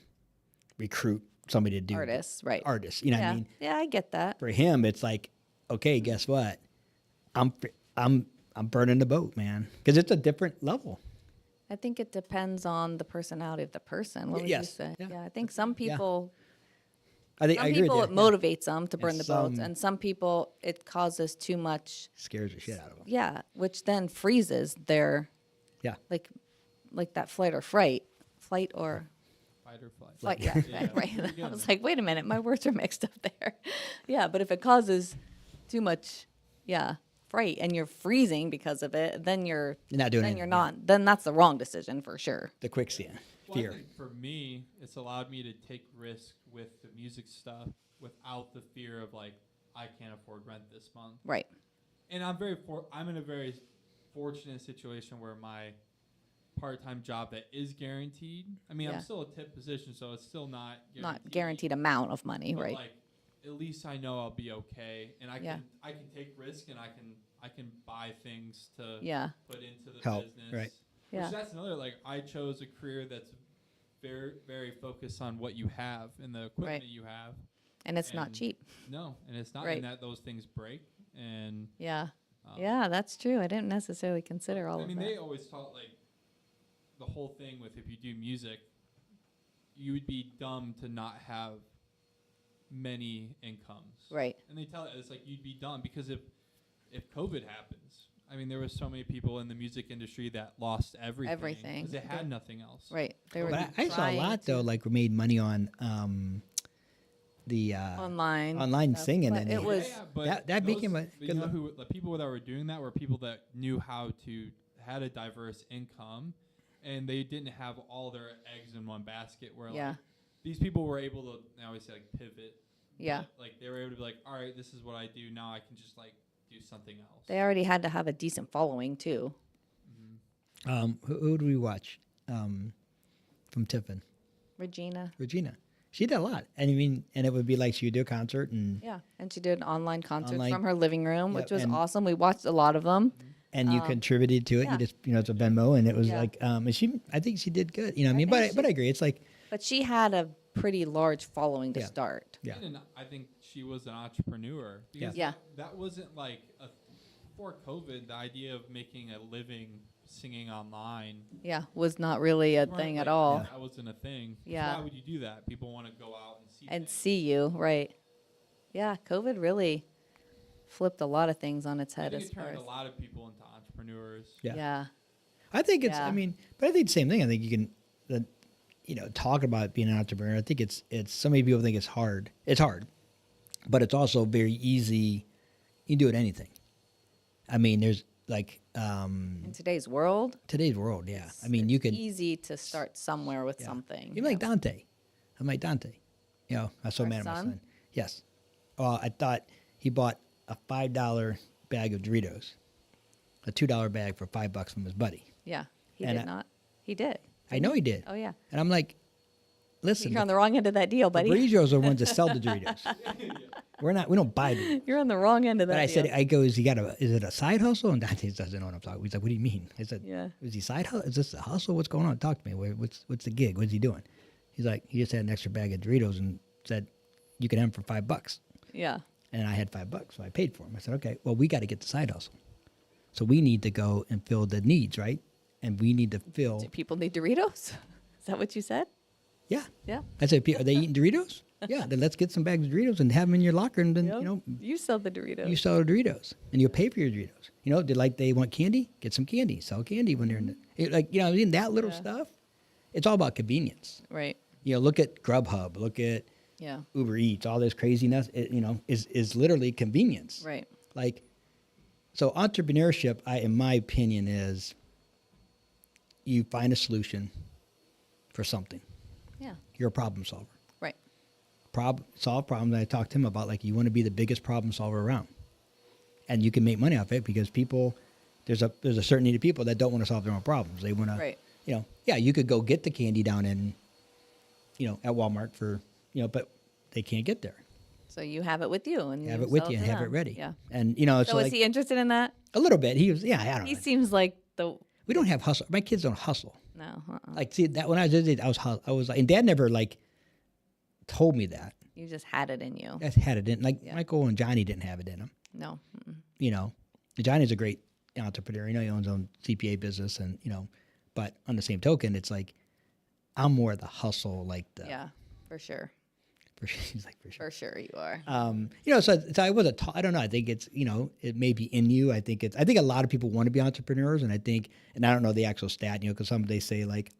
recruit somebody to do Artists, right. Artists, you know yeah. what I mean? Yeah, I get that. For him, it's like, okay, guess what? I'm burning the boat, man, because it's a different level. I think it depends on the personality of the person. What would Yes. you say? Yeah. Yeah, I think some people I think I some agree people with it you. Yeah. motivates them to burn And the boats, some- and some people it causes too much. Scares the shit out of them. Yeah, which then freezes their Yeah. like that flight or flight or Fight or flight. flight. Yeah, Yeah. right. You're I good. was like, wait a minute, my words are mixed up there. Yeah, but if it causes too much, fright, and you're freezing because of it, then you're You're not doing then you're anything, not. Then that's the wrong decision for sure. The quicksand, Well, I fear. think for me, it's allowed me to take risks with the music stuff without the fear of like I can't afford rent this month. Right. And I'm in a very fortunate situation where my part-time job that is guaranteed. I mean, Yeah. I'm still a tip position, so it's still not guaranteed. Not guaranteed amount of money, But right? like, at least I know I'll be okay, and I Yeah. can take risk, and I can buy things to Yeah. put into the Help, business. right. Yeah. Which that's another, like, I chose a career that's very, very focused on what you have and the equipment Right. you have. And it's not And cheap. No, and it's not Right. in that those things break. And Yeah. um, Yeah, that's true. I didn't necessarily consider all I of mean, that. they always taught, like, the whole thing with if you do music, you would be dumb to not have many incomes. Right. And they tell it, it's like you'd be dumb because if COVID happens, I mean, there was so many people in the music industry that lost everything. Everything. Because they had They- nothing else. Right. They were But I saw a trying lot to- though, like we made money on the online stuff, singing, but and it they- was but that those- became a but you good know look. who the people that were doing that were people that knew how to had a diverse income, and they didn't have all their eggs in one basket. Where Yeah. like, these people were able to, I always say, like, pivot. Yeah. But, like, they were able to be like, all right, this is what I do now. I can just like do something else. they already had to have a decent following too. who do we watch from Tiffin? Regina. She did a lot, and I mean, and it would be like she would do a concert, and Yeah. And she did online concerts Online- from her living room, Yep, which was and- awesome. We watched a lot of them. and you contributed to it. yeah. You just, it's a Venmo, and it was Yeah. like, and I think she did good. You know what I mean? But I agree. It's like, But she had a pretty large following to Yeah. start. yeah, And I think she was an entrepreneur. Because Yeah. that wasn't like before COVID. The idea of making a living singing online Yeah, was not really a weren't, thing like, at all. That wasn't a thing. So Yeah. why would you do that? People want to go out and see. And things. see you, right. Yeah, COVID really flipped a lot of things on its I head think as it far turned as. a lot of people into entrepreneurs. yeah. Yeah. I think it's. Yeah. I mean, but I think the same thing. I think you can, talk about being an entrepreneur. I think it's. So many people think it's hard. It's hard, but it's also very easy. You can do it anything. I mean, there's like In today's world, today's world. Yeah. I mean, it's you can. easy to start somewhere with Yeah. something. Even like Dante. I'm like Dante. I'm so Our mad at my son? son. Yes. I thought he bought a $5 bag of Doritos, a $2 bag for $5 from his buddy. Yeah, he And did not. He did. I know he did. Oh yeah, And I'm like, listen, you're on the wrong end of that deal, the buddy. Doritos are the ones that sell the Doritos. We don't buy them. You're on the wrong end of that. But I deal. said, is it a side hustle? And Dante doesn't know what I'm talking about. He's like, what do you mean? I said, Yeah. is he side hustle? Is this a hustle? What's going on? Talk to me. What's the gig? What's he doing? He's like, he just had an extra bag of Doritos and said, you can have them for $5. Yeah. And I had $5, so I paid for them. I said, okay, well, we got to get the side hustle. So we need to go and fill the needs, right? And we need to fill. Do people need Doritos? Is that what you said? Yeah. Yeah. I said, are they eating Doritos? Yeah, then let's get some bags of Doritos and have them in your locker, and then, Yep. You sell the Doritos. you sell Doritos, and you'll pay for your Doritos. They want candy? Get some candy. Sell candy when they're in that little Yeah. stuff. It's all about convenience. Right. Look at Grubhub, look at Yeah. Uber Eats, all this craziness, is literally convenience. Right. Like, so entrepreneurship, in my opinion, is you find a solution for something. Yeah. You're a problem solver. Right. Solve problems. I talked to him about, like, you want to be the biggest problem solver around, and you can make money off it because there's a certain need of people that don't want to solve their own problems. They want to, Right. you could go get the candy down in, at Walmart for, but they can't get there. So you have it with you, and Have you it with sell you and to have it them. ready. Yeah. And So is he interested in that? a little bit. He was, I don't He know. seems like the We don't have hustle. My kids don't hustle. no. Like, see that when I was I was like, and Dad never like told me that. You just had it in you. Dad had it in. Like, Yeah. Michael and Johnny didn't have it in them. No. Mm-mm. Johnny's a great entrepreneur. He owns his own CPA business, and but on the same token, it's like I'm more of the hustle, like the Yeah. For sure. For sure, he's like, for sure. For sure you are. So I wasn't I don't know. I think it's, it may be in you. I think a lot of people want to be entrepreneurs, and I don't know the actual stat, because some they say like,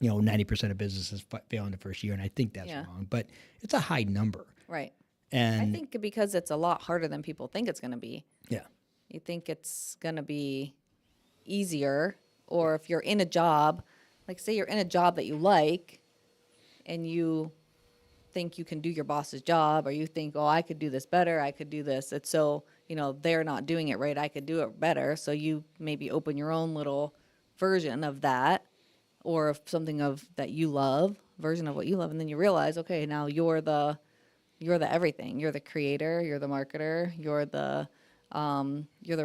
90% of businesses fail in the first year, and I think that's Yeah. wrong, but it's a high number. Right. And I think because it's a lot harder than people think it's going to be. yeah, You think it's going to be easier, or if you're in a job, like say you're in a job that you like and you think you can do your boss's job, or you think, oh, I could do this better, I could do this. It's so, they're not doing it right, I could do it better. So you maybe open your own little version of that, or of something of that you love, version of what you love, and then you realize, okay, now you're the everything. You're the creator, you're the marketer, you're the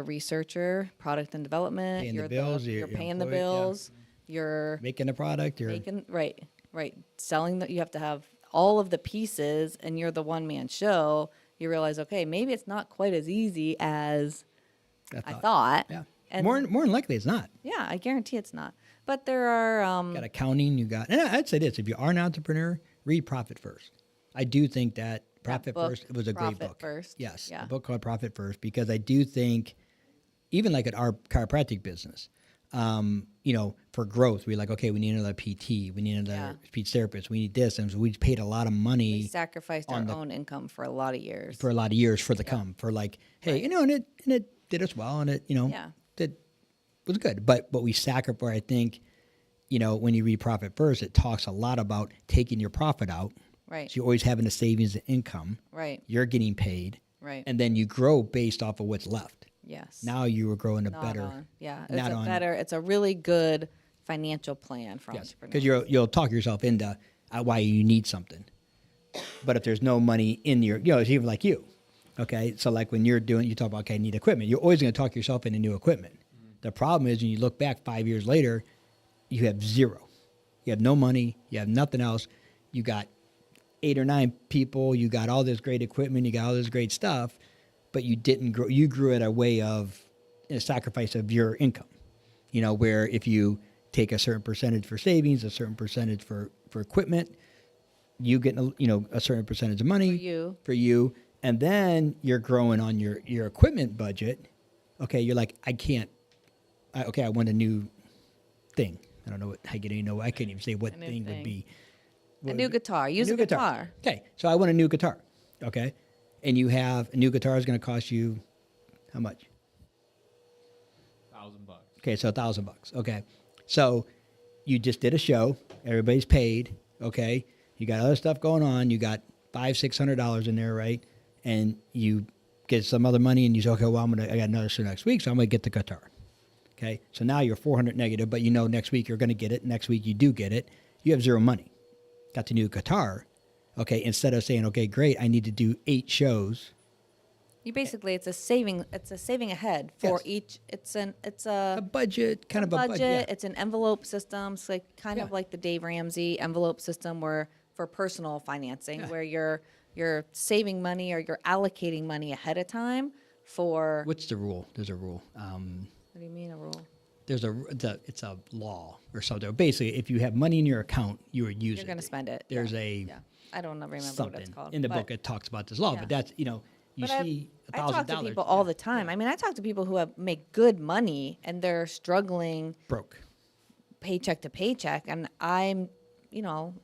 researcher, product and development, Paying the you're bills, you're you're paying the employed, yeah. bills, you're making a product or making right selling that. You have to have all of the pieces, and you're the one man show. You realize, okay, maybe it's not quite as easy as I thought. Yeah, And more than likely it's not. yeah, I guarantee it's not. But there are You got accounting, and I'd say this: if you are an entrepreneur, read Profit First. I do think that Profit book, First, it was a great Profit book. First, Yes, yeah. a book called Profit First, because I do think, even like at our chiropractic business, for growth, we're like, okay, we need another PT, we need another Yeah. speech therapist, we need this, and so we paid a lot of we money sacrificed our own income for a lot of years. for a lot of years for the for like, hey, and it did us well, and it Yeah. was good, but we sacrifice. I think, when you read Profit First, it talks a lot about taking your profit out. Right. So you're always having a savings and income. Right. You're getting paid. Right. And then you grow based off of what's left. Yes. Now you are growing a Not better. on- yeah. not on- It's a really good financial plan for Yes. entrepreneurs. Because you'll talk yourself into why you need something. But if there's no money in your, it's even like you. Okay. So like when you talk about, okay, I need equipment. You're always going to talk yourself into new equipment. The problem is when you look back 5 years later, you have zero. You have no money. You have nothing else. You got 8 or 9 people. You got all this great equipment. You got all this great stuff, but you didn't grow. You grew at a way of a sacrifice of your income. You know, where if you take a certain percentage for savings, a certain percentage for equipment, you get a certain percentage of money for you, and then you're growing on your equipment budget. Okay, you're like, I want a new thing. I don't know what I can't even say what thing would be. A new guitar. Use a guitar. Okay, so I want a new guitar. Okay, and you have a new guitar is going to cost you how much? $1,000. Okay, so $1,000. Okay, so you just did a show. Everybody's paid. Okay, you got other stuff going on. You got $500-$600 in there, right? And you get some other money, and you say, okay, well, I got another show next week, so I'm gonna get the guitar. Okay, so now you're 400 negative, but you know next week you're gonna get it. Next week you do get it. You have zero money. Got the new guitar. Okay, instead of saying, okay, great, I need to do 8 shows. You basically, it's a saving ahead for Yes. each. It's a budget, kind of a budget. Yeah. It's an envelope system. It's like kind of like the Dave Ramsey envelope system, where for personal financing, where you're saving money or you're allocating money ahead of time for. What's the rule? There's a rule. What do you mean a rule? It's a law or something. Basically, if you have money in your account, you are using. You're going to spend it. There's yeah. I don't remember something what it's called in the book. It talks about this law, but that's you see I talk to $1,000. people all the time. I mean, I talk to people who make good money and they're struggling broke paycheck to paycheck, and I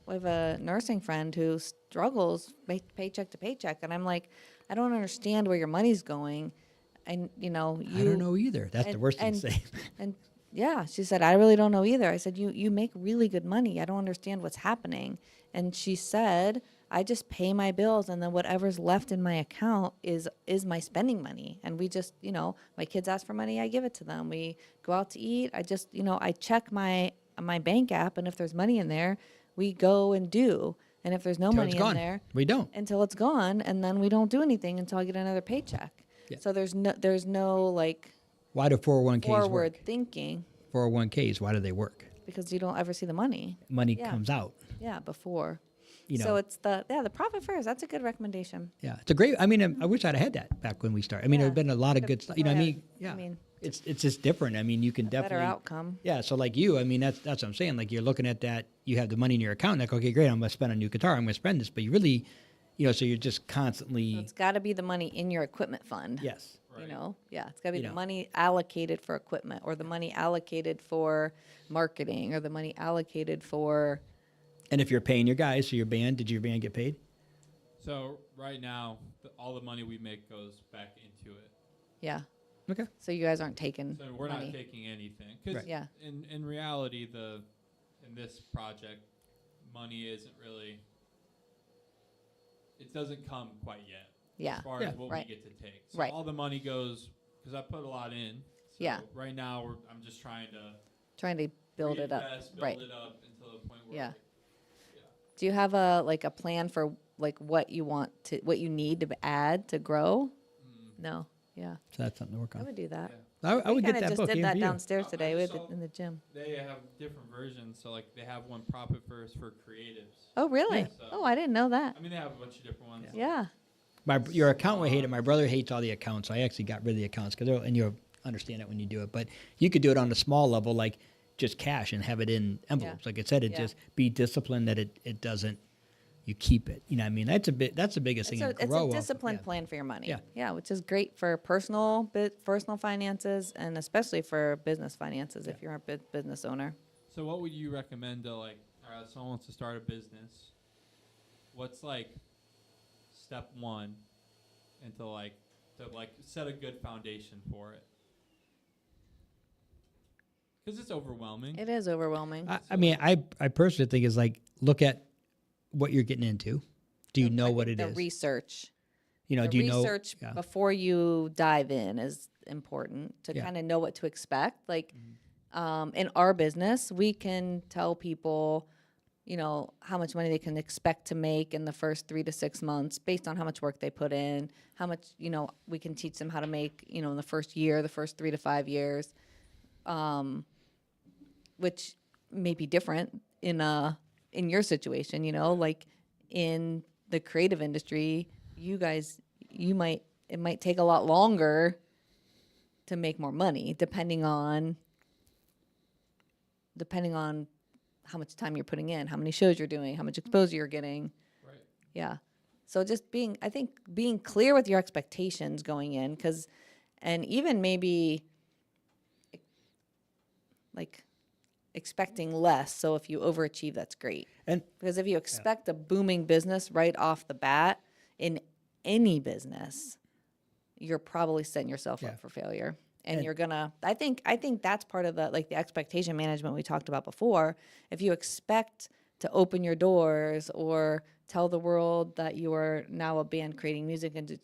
have a nursing friend who struggles paycheck to paycheck, and I'm like, I don't understand where your money's going, and I don't know either. That's the worst thing to say. And yeah, she said, I really don't know either. I said, you make really good money. I don't understand what's happening. And she said, I just pay my bills, and then whatever's left in my account is my spending money. And we just, my kids ask for money, I give it to them. We go out to eat. I just, I check my bank app, and if there's money in there, we go and do. And if there's no money in there, we don't until it's gone, and then we don't do anything until I get another paycheck. Yeah. So there's no like. Why do 401ks forward work? Thinking. 401ks, why do they work? Because you don't ever see the money. Money comes out. Yeah, before. You know. So it's the profit first. That's a good recommendation. Yeah, it's a great. I mean, I wish I'd have had that back when we started. I mean, there've been a lot of good stuff. You know what I mean? Yeah. It's just different. I mean, you can definitely better outcome. Yeah. So like you, I mean, that's what I'm saying. Like you're looking at that. You have the money in your account. Like, okay, great. I'm going to spend on a new guitar. I'm going to spend this. But you really, so you're just constantly. So it's got to be the money in your equipment fund. Yes. Right. It's got to be the money allocated for equipment, or the money allocated for marketing, or the money allocated for. And if you're paying your guys, so did your band get paid? So right now, all the money we make goes back into it. Yeah. Okay. So you guys aren't taking. So we're money. not taking anything. Because in reality, in this project, money isn't really. It doesn't come quite yet. Yeah. As far as what we get to take. So all the money goes, because I put a lot in. So right now, I'm just trying to build it up. Build it up until the point where. Yeah. Do you have a plan for what you need to add to grow? No. Yeah. So that's something to work on. I would do that. Yeah. I would get that just book. did that for you. downstairs today in the gym. They have different versions. So they have one profit first for creatives. Oh, really? Yeah. Oh, I didn't know that. I mean, they have a bunch of different ones. Yeah. Your accountant would hate it. My brother hates all the accounts. So I actually got rid of the accounts and you'll understand it when you do it. But you could do it on a small level, like just cash and have it in envelopes. Like I said, just be disciplined that it doesn't. You keep it. You know what I mean? That's the biggest thing. It's a disciplined plan for your money. Yeah, which is great for personal finances, and especially for business finances if you're a business owner. So what would you recommend to someone wants to start a business? What's step one into to set a good foundation for it? Because it's overwhelming. It is overwhelming. I mean, I personally think is look at what you're getting into. Do you know what it is? The research. Do you know? Research before you dive in is important to kind of know what to expect. In our business, we can tell people, how much money they can expect to make in the first 3 to 6 months based on how much work they put in, how much, we can teach them how to make, in the first year, the first 3 to 5 years. which may be different in your situation, like in the creative industry, it might take a lot longer to make more money depending on how much time you're putting in, how many shows you're doing, how much exposure you're getting. Right. Yeah. So just being clear with your expectations going in, and even maybe like expecting less. So if you overachieve, that's great. And Because if you expect a booming business right off the bat in any business, you're probably setting yourself up for failure. And you're gonna, I think that's part of the expectation management we talked about before. If you expect to open your doors or tell the world that you are now a band creating music and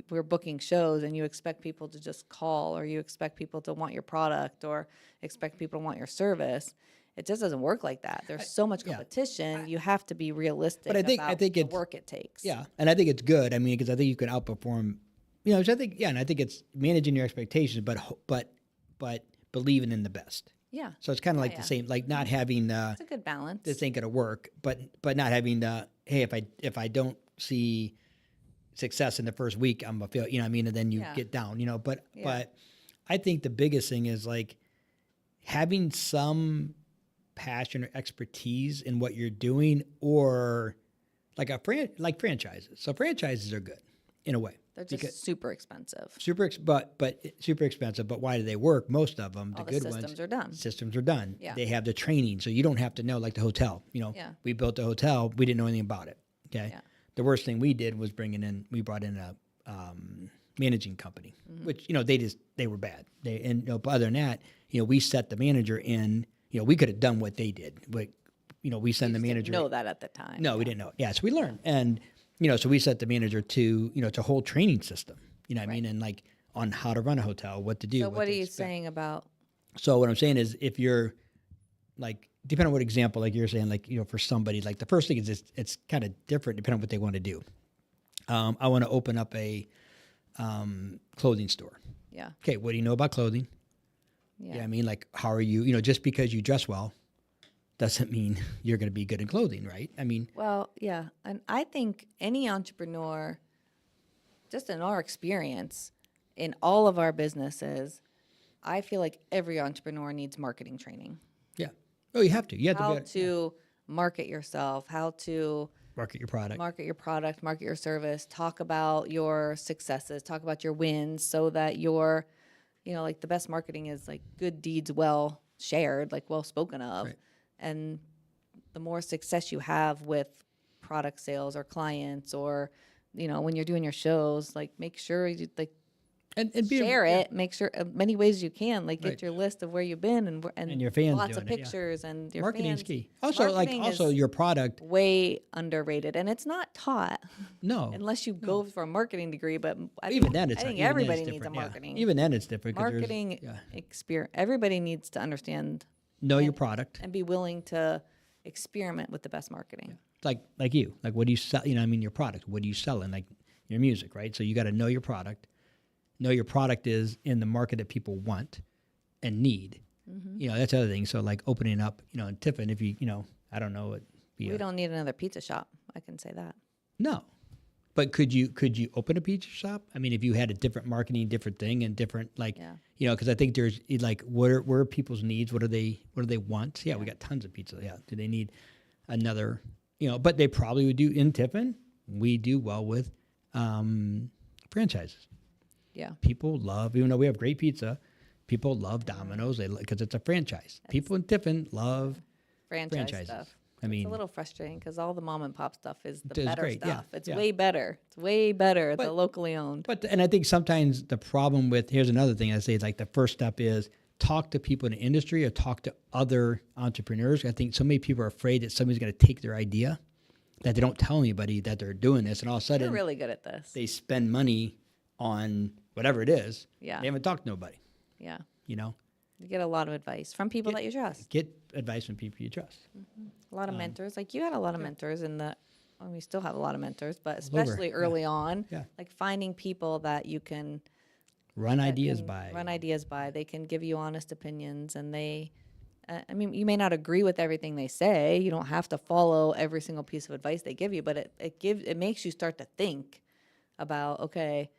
we're booking shows, and you expect people to just call, or you expect people to want your product, or expect people to want your service, it just doesn't work like that. There's so much competition. You have to be realistic But I think the work it takes. Yeah, and I think it's good. I mean, because I think you can outperform. Which I think, and I think it's managing your expectations, but believing in the best. Yeah. So it's kind of like the same, like not having It's a good balance. this ain't gonna work, but not having hey, if I don't see success in the first week, I'm gonna fail. You know what I mean? And then you get down. But I think the biggest thing is like having some passion or expertise in what you're doing, or like franchises. So franchises are good in a way. They're just super expensive. Super expensive. But why do they work? Most of them, All the good systems ones, are done. Systems are done. Yeah. They have the training, so you don't have to know, like the hotel. We built a hotel. We didn't know anything about it. Okay. Yeah. The worst thing we did was we brought in a managing company, which they were bad. But other than that, we set the manager in. We could have done what they did. But we send the manager. Didn't know that at the time. No, we didn't know. Yeah, so we learned and. So we set the manager to a whole training system, what I mean? And like on how to run a hotel, what to do. So what are you saying about? So what I'm saying is if you're like, depending on what example, like you're saying, like, for somebody, like the first thing is it's kind of different depending on what they want to do. I want to open up a clothing store. Yeah. Okay. What do you know about clothing? Yeah. I mean, like, how are you, just because you dress well doesn't mean you're going to be good in clothing, right? I mean, well, yeah. And I think any entrepreneur, just in our experience, in all of our businesses, I feel like every entrepreneur needs marketing training. Yeah. Oh, you have to. You have how to market yourself, how to market your product, market your service, talk about your successes, talk about your wins, so that you're, like the best marketing is like good deeds well shared, like well spoken of. Right. And the more success you have with product sales or clients, or, when you're doing your shows, like make sure you and share it. Make sure many ways you can, like get your list of where you've been and your fans lots of doing pictures and your marketing's fans. key. Also your product way underrated, and it's not taught. No, unless you go for a marketing degree. But I think everybody needs a marketing. Yeah. Even then, it's different. Marketing experience. Everybody needs to understand. Know your product and be willing to experiment with the best marketing. Yeah. Like you, like what do you sell? Your product. What are you selling? Like your music, right? So you got to know your product. Know your product is in the market that people want and need. Mm-hmm. That's the other thing. So like opening up, in Tiffin, if you, I don't know, we don't need another pizza shop. I can say that. No, but could you open a pizza shop? I mean, if you had a different marketing, different thing, and different because I think there's like where are people's needs? What do they want? Yeah, we got tons of pizza. Yeah, do they need another? But they probably would do in Tiffin. We do well with franchises. Yeah. People love, even though we have great pizza, people love Domino's because it's a franchise. People in Tiffin love franchises. Stuff. I mean, it's a little frustrating because all the mom and pop stuff is the better great, stuff. Yeah, it's way better. It's way better, the locally owned. And I think sometimes the problem with, here's another thing I say, like the first step is talk to people in the industry or talk to other entrepreneurs. I think so many people are afraid that somebody's going to take their idea, that they don't tell anybody that they're doing this, and all of a sudden they're really good at this. They spend money on whatever it is. Yeah. They haven't talked to nobody. Yeah. You get a lot of advice from people that you trust. Get advice from people you trust. Mm-hmm. A lot of mentors. Like you had a lot of mentors we still have a lot of mentors, but especially early on, like finding people that you can Run that ideas can by. run ideas by. They can give you honest opinions, and they. I mean, you may not agree with everything they say. You don't have to follow every single piece of advice they give you, but it makes you start to think about, okay,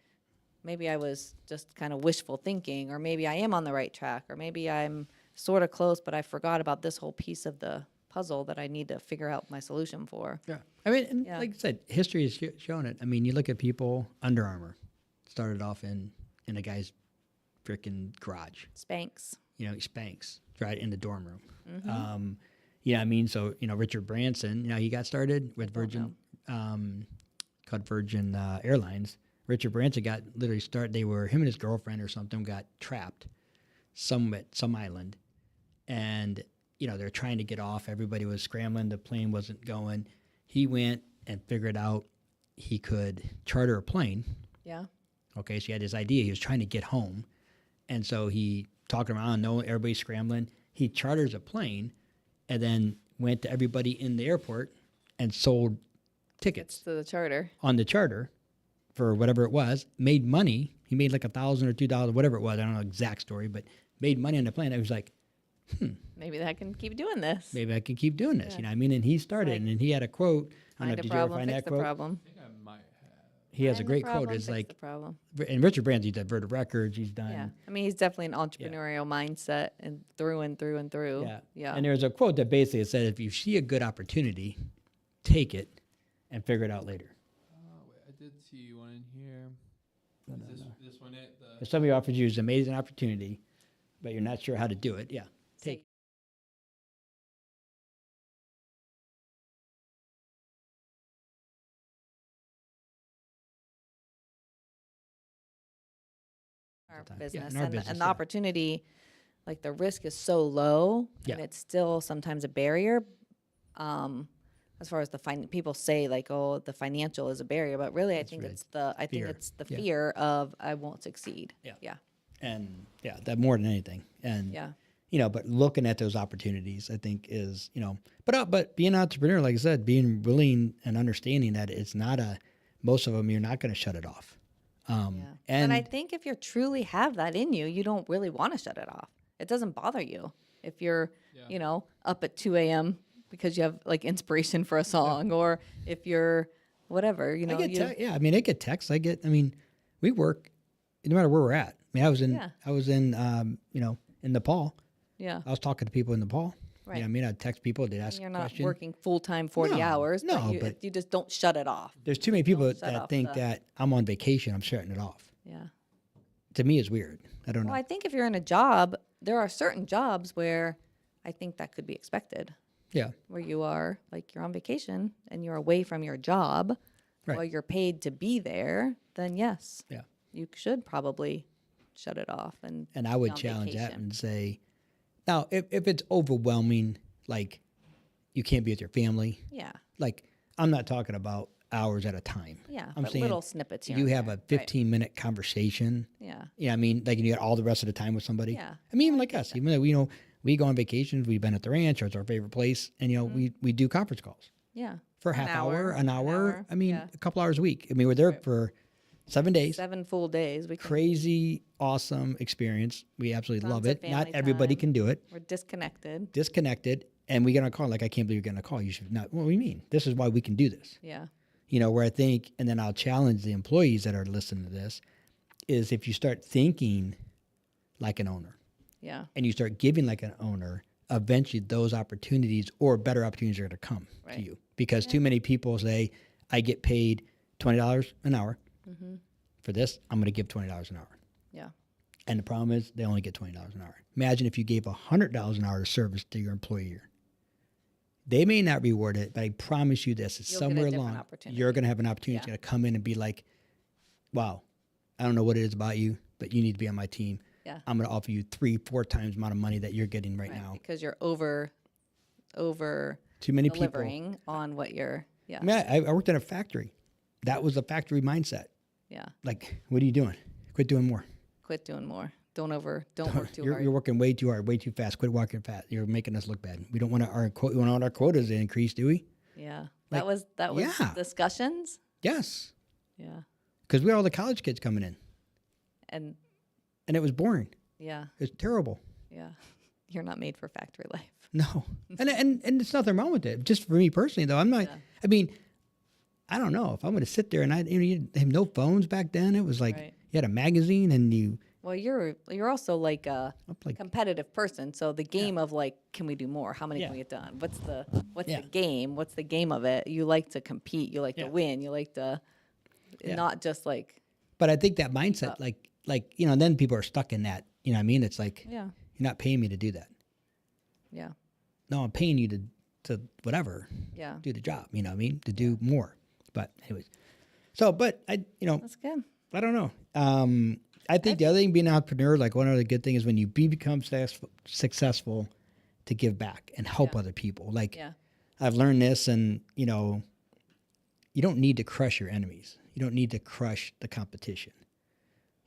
maybe I was just kind of wishful thinking, or maybe I am on the right track, or maybe I'm sort of close, but I forgot about this whole piece of the puzzle that I need to figure out my solution for. Yeah. I mean, and Yeah. like I said, history has shown it. I mean, you look at people, Under Armour started off in a guy's freaking garage. Spanx. You know, Spanx, right in the dorm room. Mm-hmm. Yeah, I mean, so, you know, Richard Branson, you know, he got started with Virgin, called Virgin Airlines. Richard Branson got literally started, him and his girlfriend or something got trapped some island. And, you know, they're trying to get off. Everybody was scrambling. The plane wasn't going. He went and figured out he could charter a plane. Yeah. Okay, so he had his idea. He was trying to get home. And so he talking around, knowing everybody's scrambling. He charters a plane and then went to everybody in the airport and sold tickets To the charter. on the charter for whatever it was, made money. He made like $1,000 or $2, whatever it was. I don't know the exact story, but made money on the plane. I was like, Maybe I can keep doing this. maybe I can keep doing this. Yeah. You know what I mean? And he started, Like, and he had a quote. I don't know, Find a did you ever problem, find fix that the quote? problem. I think I might have. He has a Find the great quote. problem, It's fix like, the problem. and Richard Branson, he's done Vertive Records. He's done. Yeah. I mean, he's definitely an entrepreneurial mindset and through and through and through. Yeah. Yeah. And there's a quote that basically said, if you see a good opportunity, take it and figure it out later. Oh, wait, I did see one in here. Is this one it? If somebody offers you an amazing opportunity, but you're not sure how to do it, yeah, take it. Our time. Yeah, business. in our And, business, and the yeah. opportunity, like the risk is so low Yeah. and it's still sometimes a barrier. As far as people say like, oh, the financial is a barrier, but really That's I think right. it's Fear. the Yeah. fear of I won't succeed. Yeah. Yeah. And yeah, that more than anything. And Yeah. you know, but looking at those opportunities, I think is, you know, but being an entrepreneur, like I said, being willing and understanding that it's not most of them, you're not going to shut it off. Yeah. And but I think if you truly have that in you, you don't really want to shut it off. It doesn't bother you if you're, up at 2 a.m. because you have like inspiration for a song, or if you're whatever, you know. I get texts. I mean, we work no matter where we're at. I mean, I was in, in Nepal. Yeah. I was talking to people in Nepal. Right. You know what I mean? I'd text people, they'd ask You're a not question. working full time 40 No, hours, no, but you just don't shut it off. There's too many people shut that off think the- that I'm on vacation, I'm shutting it off. Yeah. To me, it's weird. I don't know. Well, I think if you're in a job, there are certain jobs where I think that could be expected, Yeah. where you are like you're on vacation and you're away from your job Right. while you're paid to be there, then yes, Yeah. you should probably shut it off. And I be would on challenge that vacation. and say, now, if it's overwhelming, like you can't be with your family, Yeah. like I'm not talking about hours at a time. Yeah. I'm but saying little snippets here. you and have there. a Right. 15-minute conversation. Yeah. Yeah, I mean, like you got all the rest of the time with somebody. Yeah. I mean, even like us, even though we go on vacations, we've been at the ranch, or it's our favorite place, and we do conference calls Yeah. for An half hour, an hour. I mean, yeah. a couple hours a week. I mean, we're there for 7 days. 7 full days. We can, Crazy, awesome experience. We absolutely love Tons of it. Not family everybody time. can do it. we're disconnected. Disconnected, and we get on a call. Like, I can't believe you're getting a call. You should not. What do you mean? This is why we can do this. Yeah. You know, where I think, and then I'll challenge the employees that are listening to this, is if you start thinking like an owner Yeah. and you start giving like an owner, eventually those opportunities or better opportunities are going to come to Right. you. Because too many people say, I get paid $20 an hour for this. I'm going to give $20 an hour. Yeah. And the problem is they only get $20 an hour. Imagine if you gave $100 an hour of service to your employer. They may not reward it, but I promise you this, it's You'll get a somewhere different along, opportunity. you're going to have an opportunity Yeah. that's going to come in and be like, wow, I don't know what it is about you, but you need to be on my team. Yeah. I'm going to offer you 3-4 times the amount of money that you're getting right Right. now. Because you're over Too many people. delivering on what you're. Yeah. I mean, I worked in a factory. That was a factory mindset. Yeah. Like, what are you doing? Quit doing more. Quit doing more. Don't work too You're hard. working way too hard, way too fast. Quit walking fast. You're making us look bad. We don't want our quotas to increase, do we? Yeah. Like, that was yeah. discussions. Yes, Yeah. because we have all the college kids coming in. And and it was boring. Yeah. It's terrible. Yeah. You're not made for factory life. No, and it's nothing wrong with it. Just for me personally, though, I'm not. Yeah. I mean, I don't know if I'm going to sit there and you have no phones back then. It was like Right. you had a magazine and you. Well, you're also like a Like- competitive person. So the game of like, can we do more? How many Yeah. can we get done? What's Yeah. the game? What's the game of it? You like to compete. You like Yeah. to win. You like to not just like, But I think that mindset, then people are stuck in that. You know what I mean? It's like yeah, you're not paying me to do that. yeah, No, I'm paying you to whatever, yeah. do the job. You know what I mean? To do more. But anyways, but That's good. I don't know. I think the other thing being an entrepreneur, like one other good thing is when you become successful to give back and help Yeah. other people. Like Yeah. I've learned this, and you don't need to crush your enemies. You don't need to crush the competition.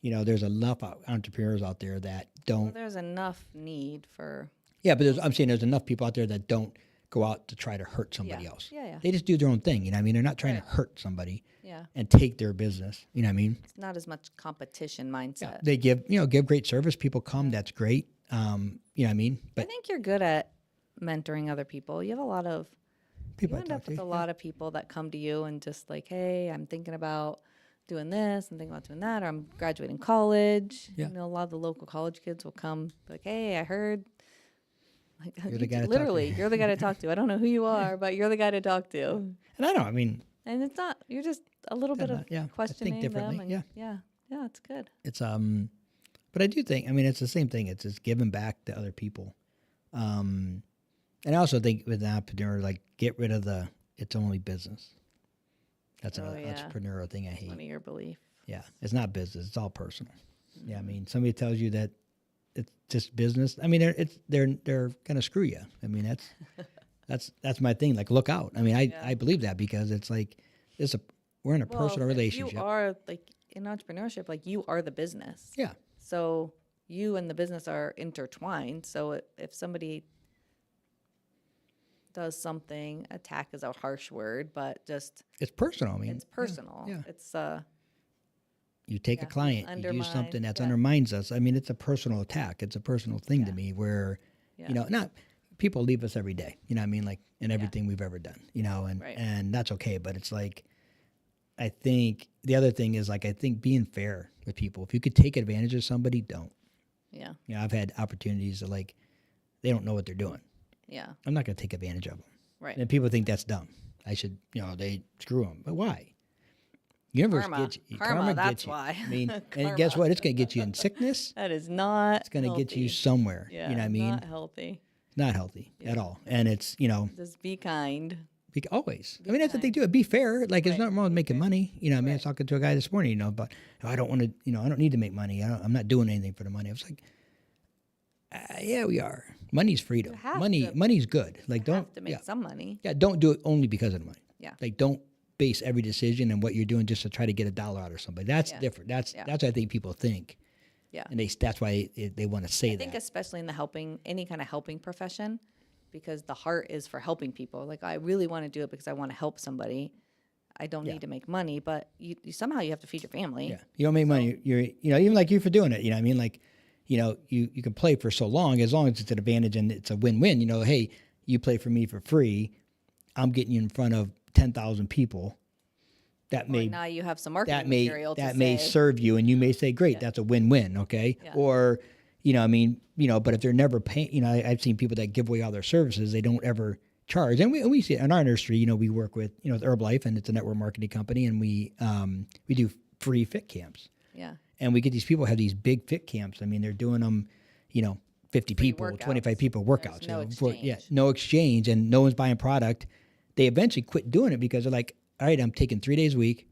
There's enough entrepreneurs out there that Well, don't. there's enough need for. Yeah, but I'm saying there's enough people out there that don't go out to try to hurt somebody Yeah. else. Yeah, yeah. They just do their own thing. You know what I mean? They're not trying Right. to hurt somebody Yeah. and take their business. You know what I mean? It's not as much competition mindset. They give great service. People come. That's great. You know what I mean? I But think you're good at mentoring other people. You have a lot of people you I end talk up to. with a lot of people that come to you and just like, hey, I'm thinking about doing this, I'm thinking about doing that, or I'm graduating college. Yeah. A lot of the local college kids will come like, hey, I heard. Like, You're the guy to talk to. literally, you're the guy to talk to. I don't know who you are, but you're the guy to talk to. And I don't. I mean, And it's not. You're just a little bit of I think questioning differently. them. And Yeah. yeah, it's good. it's but I do think. I mean, it's the same thing. It's just giving back to other people. And I also think with an entrepreneur, like get rid of the it's only business. That's Oh, an yeah. entrepreneurial thing I hate. One of your belief. Yeah, it's not business. It's all personal. Yeah, I mean, somebody tells you that it's just business. I mean, they're gonna screw you. I mean, that's my thing. Like, look out. I mean, I believe that because it's like we're in a personal relationship. You are like in entrepreneurship, like you are the business. Yeah, So you and the business are intertwined. So if somebody does something, attack is a harsh word, but just it's personal. I mean, it's personal. yeah. It's You take a Yeah, client, you do undermine, something that yeah. undermines us. I mean, it's a personal attack. It's a personal thing to me where, Yeah. not people leave us every day, you know what I mean? Like in everything we've ever done, and, Right. and that's okay. But it's like, I think the other thing is like, I think being fair with people, if you could take advantage of somebody, don't. yeah, I've had opportunities that like, they don't know what they're doing. yeah, I'm not going to take advantage of them. right. And people think that's dumb. I should, they screw them. But why? Universe Karma. gets you. Karma, that's gets you. why. I mean, and Karma. guess what? It's going to get you in sickness. That is not. It's going to get you healthy. somewhere. Yeah, You know what I mean? Not healthy. Not healthy at all. And it's, Just be kind. always. I mean, that's the thing too. Be fair. Like, there's Right. nothing wrong with making money. You know what I mean? I was Right. talking to a guy this morning, but I don't want to, I don't need to make money. I'm not doing anything for the money. I was like, yeah, we are. Money's freedom. You have Money, to- money's good. Like, You don't, have to make some money. yeah, don't do it only because of the money. Yeah. Like, don't base every decision and what you're doing just to try to get $1 out of somebody. That's Yeah. different. That's Yeah. what I think people think. Yeah. And that's why they want to say I think that. especially in the any kind of helping profession, because the heart is for helping people. Like I really want to do it because I want to help somebody. I don't Yeah. need to make money, but you somehow you have to feed your family. Yeah, you don't make money. You're, even like you for doing it. You know what I mean? Like, you can play for so long as it's an advantage and it's a win-win. Hey, you play for me for free. I'm getting you in front of 10,000 people. That Or may now you have some marketing that may material to that may say, serve you, and you may say, "Great, Yeah. that's a win-win." Okay, Yeah. or but if they're never paying, I've seen people that give away all their services. They don't ever charge, and we see it in our industry. We work with with Herbalife, and it's a network marketing company, and we do free fit camps. yeah, And we get these people have these big fit camps. I mean, they're doing them, 50 Free people, workouts. 25 people workouts. There's no yeah, exchange. no exchange, and no one's buying product. They eventually quit doing it because they're like, all right, I'm taking 3 days a week,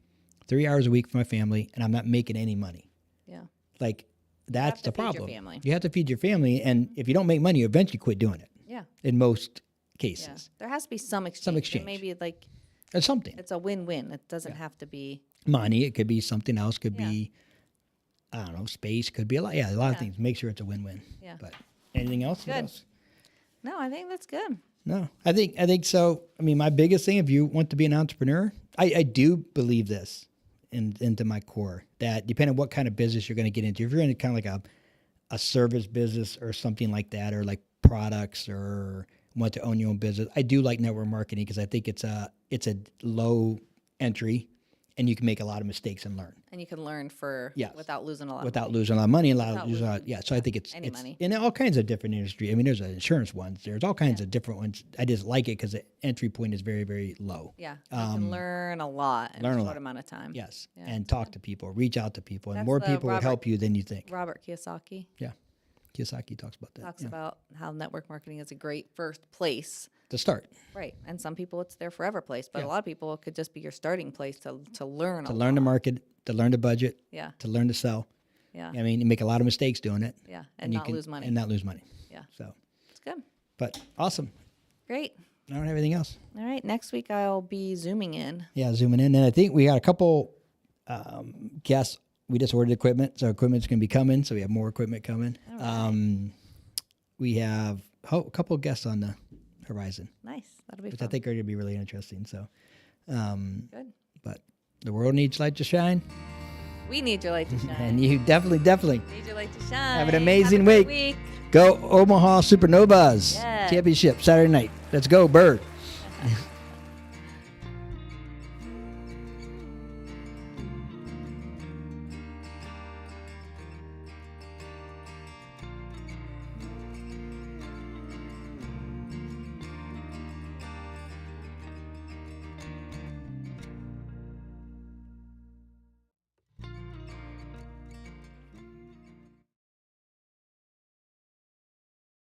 3 hours a week for my family, and I'm not making any money. yeah, Like, that's to the feed your problem. family. You have to feed your family, and if you don't make money, you eventually quit doing it yeah, in most yeah. cases. There has to be some exchange. exchange. And maybe like It's something. it's a win-win. It doesn't have to be. Money, it could be something else, could Yeah. be, I don't know, space, could be a lot of Yeah. things. Make sure it's a win-win. Yeah. But anything else? What Good. else? No, I think that's good. No, I think so. I mean, my biggest thing, if you want to be an entrepreneur, I do believe this, into my core. That depending on what kind of business you're going to get into, if you're in kind of like a service business or something like that, or like products, or want to own your own business, I do like network marketing because I think it's a low entry, and you can make a lot of mistakes and learn. And you can learn without losing a lot without of money. losing a lot of money, Without So I think it's money. in all kinds of different industry. I mean, there's insurance ones. There's all kinds of different ones. I just like it because the entry point is very, very low. Yeah. You can learn a lot in a short amount of time. Yes. Yeah. And talk to people, reach out to people, and That's more the people will Robert- help you than you think. Robert Kiyosaki Yeah. Kiyosaki talks about that. talks about how network marketing is a great first place. To start. Right. And some people it's their forever place, but a lot of people it could just be your starting place to learn To learn the market, to learn the budget, Yeah. to learn to sell. Yeah. I mean, you make a lot of mistakes doing it. Yeah. And you not lose money. And not lose money. Yeah. So, It's good. but awesome. Great. I don't have anything else. All right. Next week I'll be zooming in. Yeah, zooming in. And I think we got a couple guests. We just ordered equipment, so equipment's going to be coming. So we have more equipment coming. We have a couple of guests on the horizon, Nice. That'll be which fun. I think are going to be really interesting. So, Good. but the world needs light to shine, We need your light to shine. and you definitely Need your light to shine. Have an amazing Have a great week. week. go Omaha Supernovas Yes. Championship Saturday night. Let's go, Bird.